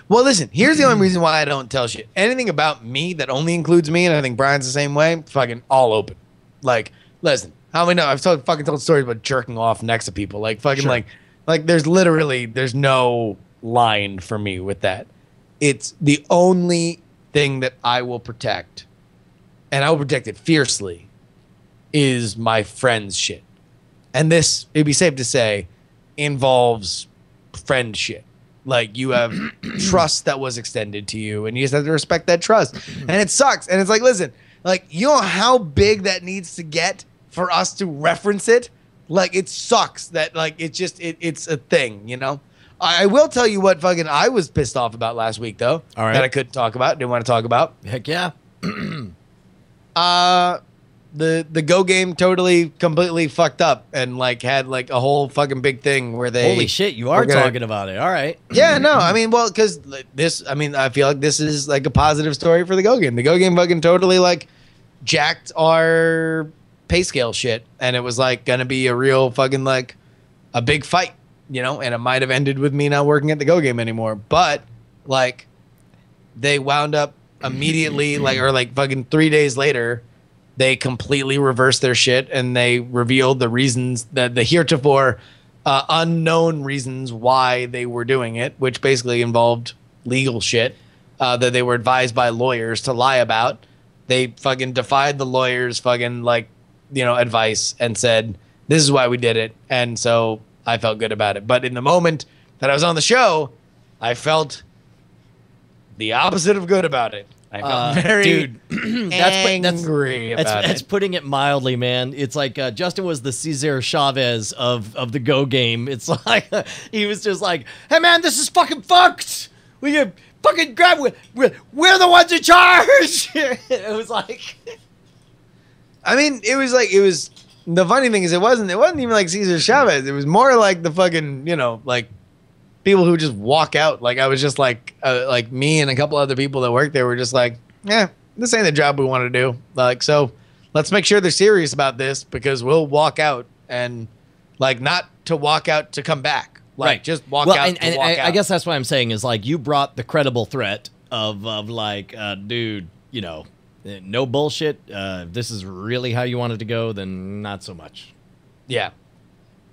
Well, listen, here's the only reason why I don't tell shit. Anything about me that only includes me, and I think Brian's the same way, fucking all open. Like, listen, how many know? I've fucking told stories about jerking off next to people. Like, fucking, Sure. like there's no line for me with that. It's the only thing that I will protect, and I will protect it fiercely, is my friend's shit. And this, it'd be safe to say, involves friend shit. Like, you have trust that was extended to you, and you just have to respect that trust. And it sucks. And it's like, listen, like, you know how big that needs to get for us to reference it? Like, it sucks that, like, it's just, it's a thing, you know? I will tell you what fucking I was pissed off about last week, though. All right. That I couldn't talk about, didn't want to talk about. Heck yeah. The Go game totally completely fucked up and like had like a whole fucking big thing where they Holy shit, you are talking about it. All right. Yeah, no, I mean, well, because I feel like this is like a positive story for the Go game. The Go game fucking totally like jacked our pay scale shit, and it was like gonna be a real fucking like a big fight, you know, and it might have ended with me not working at the Go game anymore. But like they wound up immediately like fucking 3 days later, they completely reversed their shit and they revealed the reasons that the heretofore unknown reasons why they were doing it, which basically involved legal shit that they were advised by lawyers to lie about. They fucking defied the lawyers' fucking like, you know, advice and said, this is why we did it. And so I felt good about it. But in the moment that I was on the show, I felt the opposite of good about it. I felt very angry about it. That's putting it mildly, man. It's like Justin was the Cesar Chavez of the Go game. It's like he was just like, hey, man, this is fucking fucked. We can fucking grab. We're the ones in charge. It was like. I mean, it was. The funny thing is, it wasn't even like Cesar Chavez. It was more like the fucking, you know, like people who just walk out. Like I was just like me and a couple other people that worked there were just like, yeah, this ain't the job we want to do. Like, so let's make sure they're serious about this because we'll walk out and like not to walk out to come back. Like Right. just walk out and to walk out. I guess that's what I'm saying is like you brought the credible threat of like, dude, you know, no bullshit. This is really how you want it to go. Then not so much. Yeah.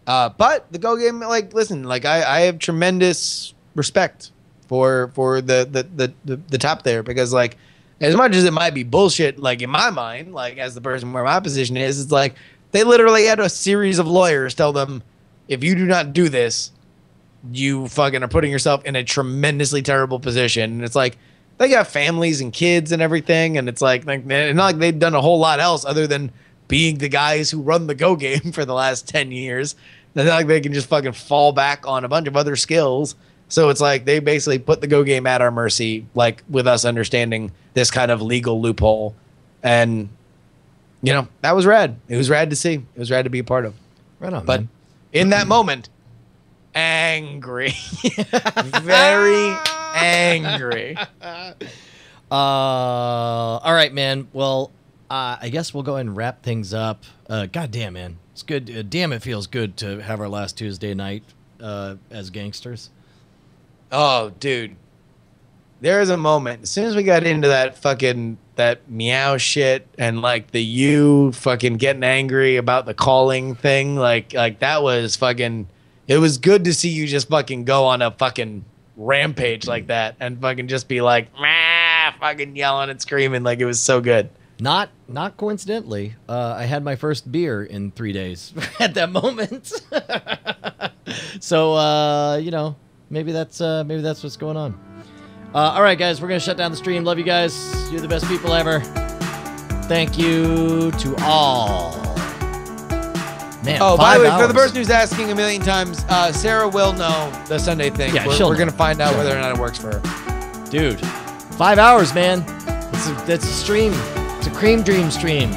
But the Go game, like, listen, like I have tremendous respect for the top there because like as much as it might be bullshit, like in my mind, like as the person where my position is, it's like they literally had a series of lawyers tell them, if you do not do this, you fucking are putting yourself in a tremendously terrible position. And it's like they got families and kids and everything, and it's like not like they've done a whole lot else other than being the guys who run the Go game for the last 10 years. It's not like they can just fucking fall back on a bunch of other skills. So it's like they basically put the Go game at our mercy, like with us understanding this kind of legal loophole. And, you know, that was rad. It was rad to see. It was rad to be a part of. Right on, But man. in that moment, angry. Very angry. All right, man. Well, I guess we'll go ahead and wrap things up. God damn, man. It's good. Damn, it feels good to have our last Tuesday night as gangsters. Oh, dude. There is a moment. As soon as we got into that meow shit and like the you fucking getting angry about the calling thing, like that was fucking. It was good to see you just fucking go on a fucking rampage like that and fucking just be like, fucking yelling and screaming. Like it was so good. Not coincidentally, I had my first beer in 3 days at that moment. So maybe that's what's going on. All right, guys, we're gonna shut down the stream. Love you guys. You're the best people ever. Thank you to all. Man, oh, by the way, for the 5 person who's asking a million times, Sarah will know the Sunday thing. Yeah, we're going to find out whether or not it works for her. Dude, 5 hours, man. That's a stream. It's a cream dream stream.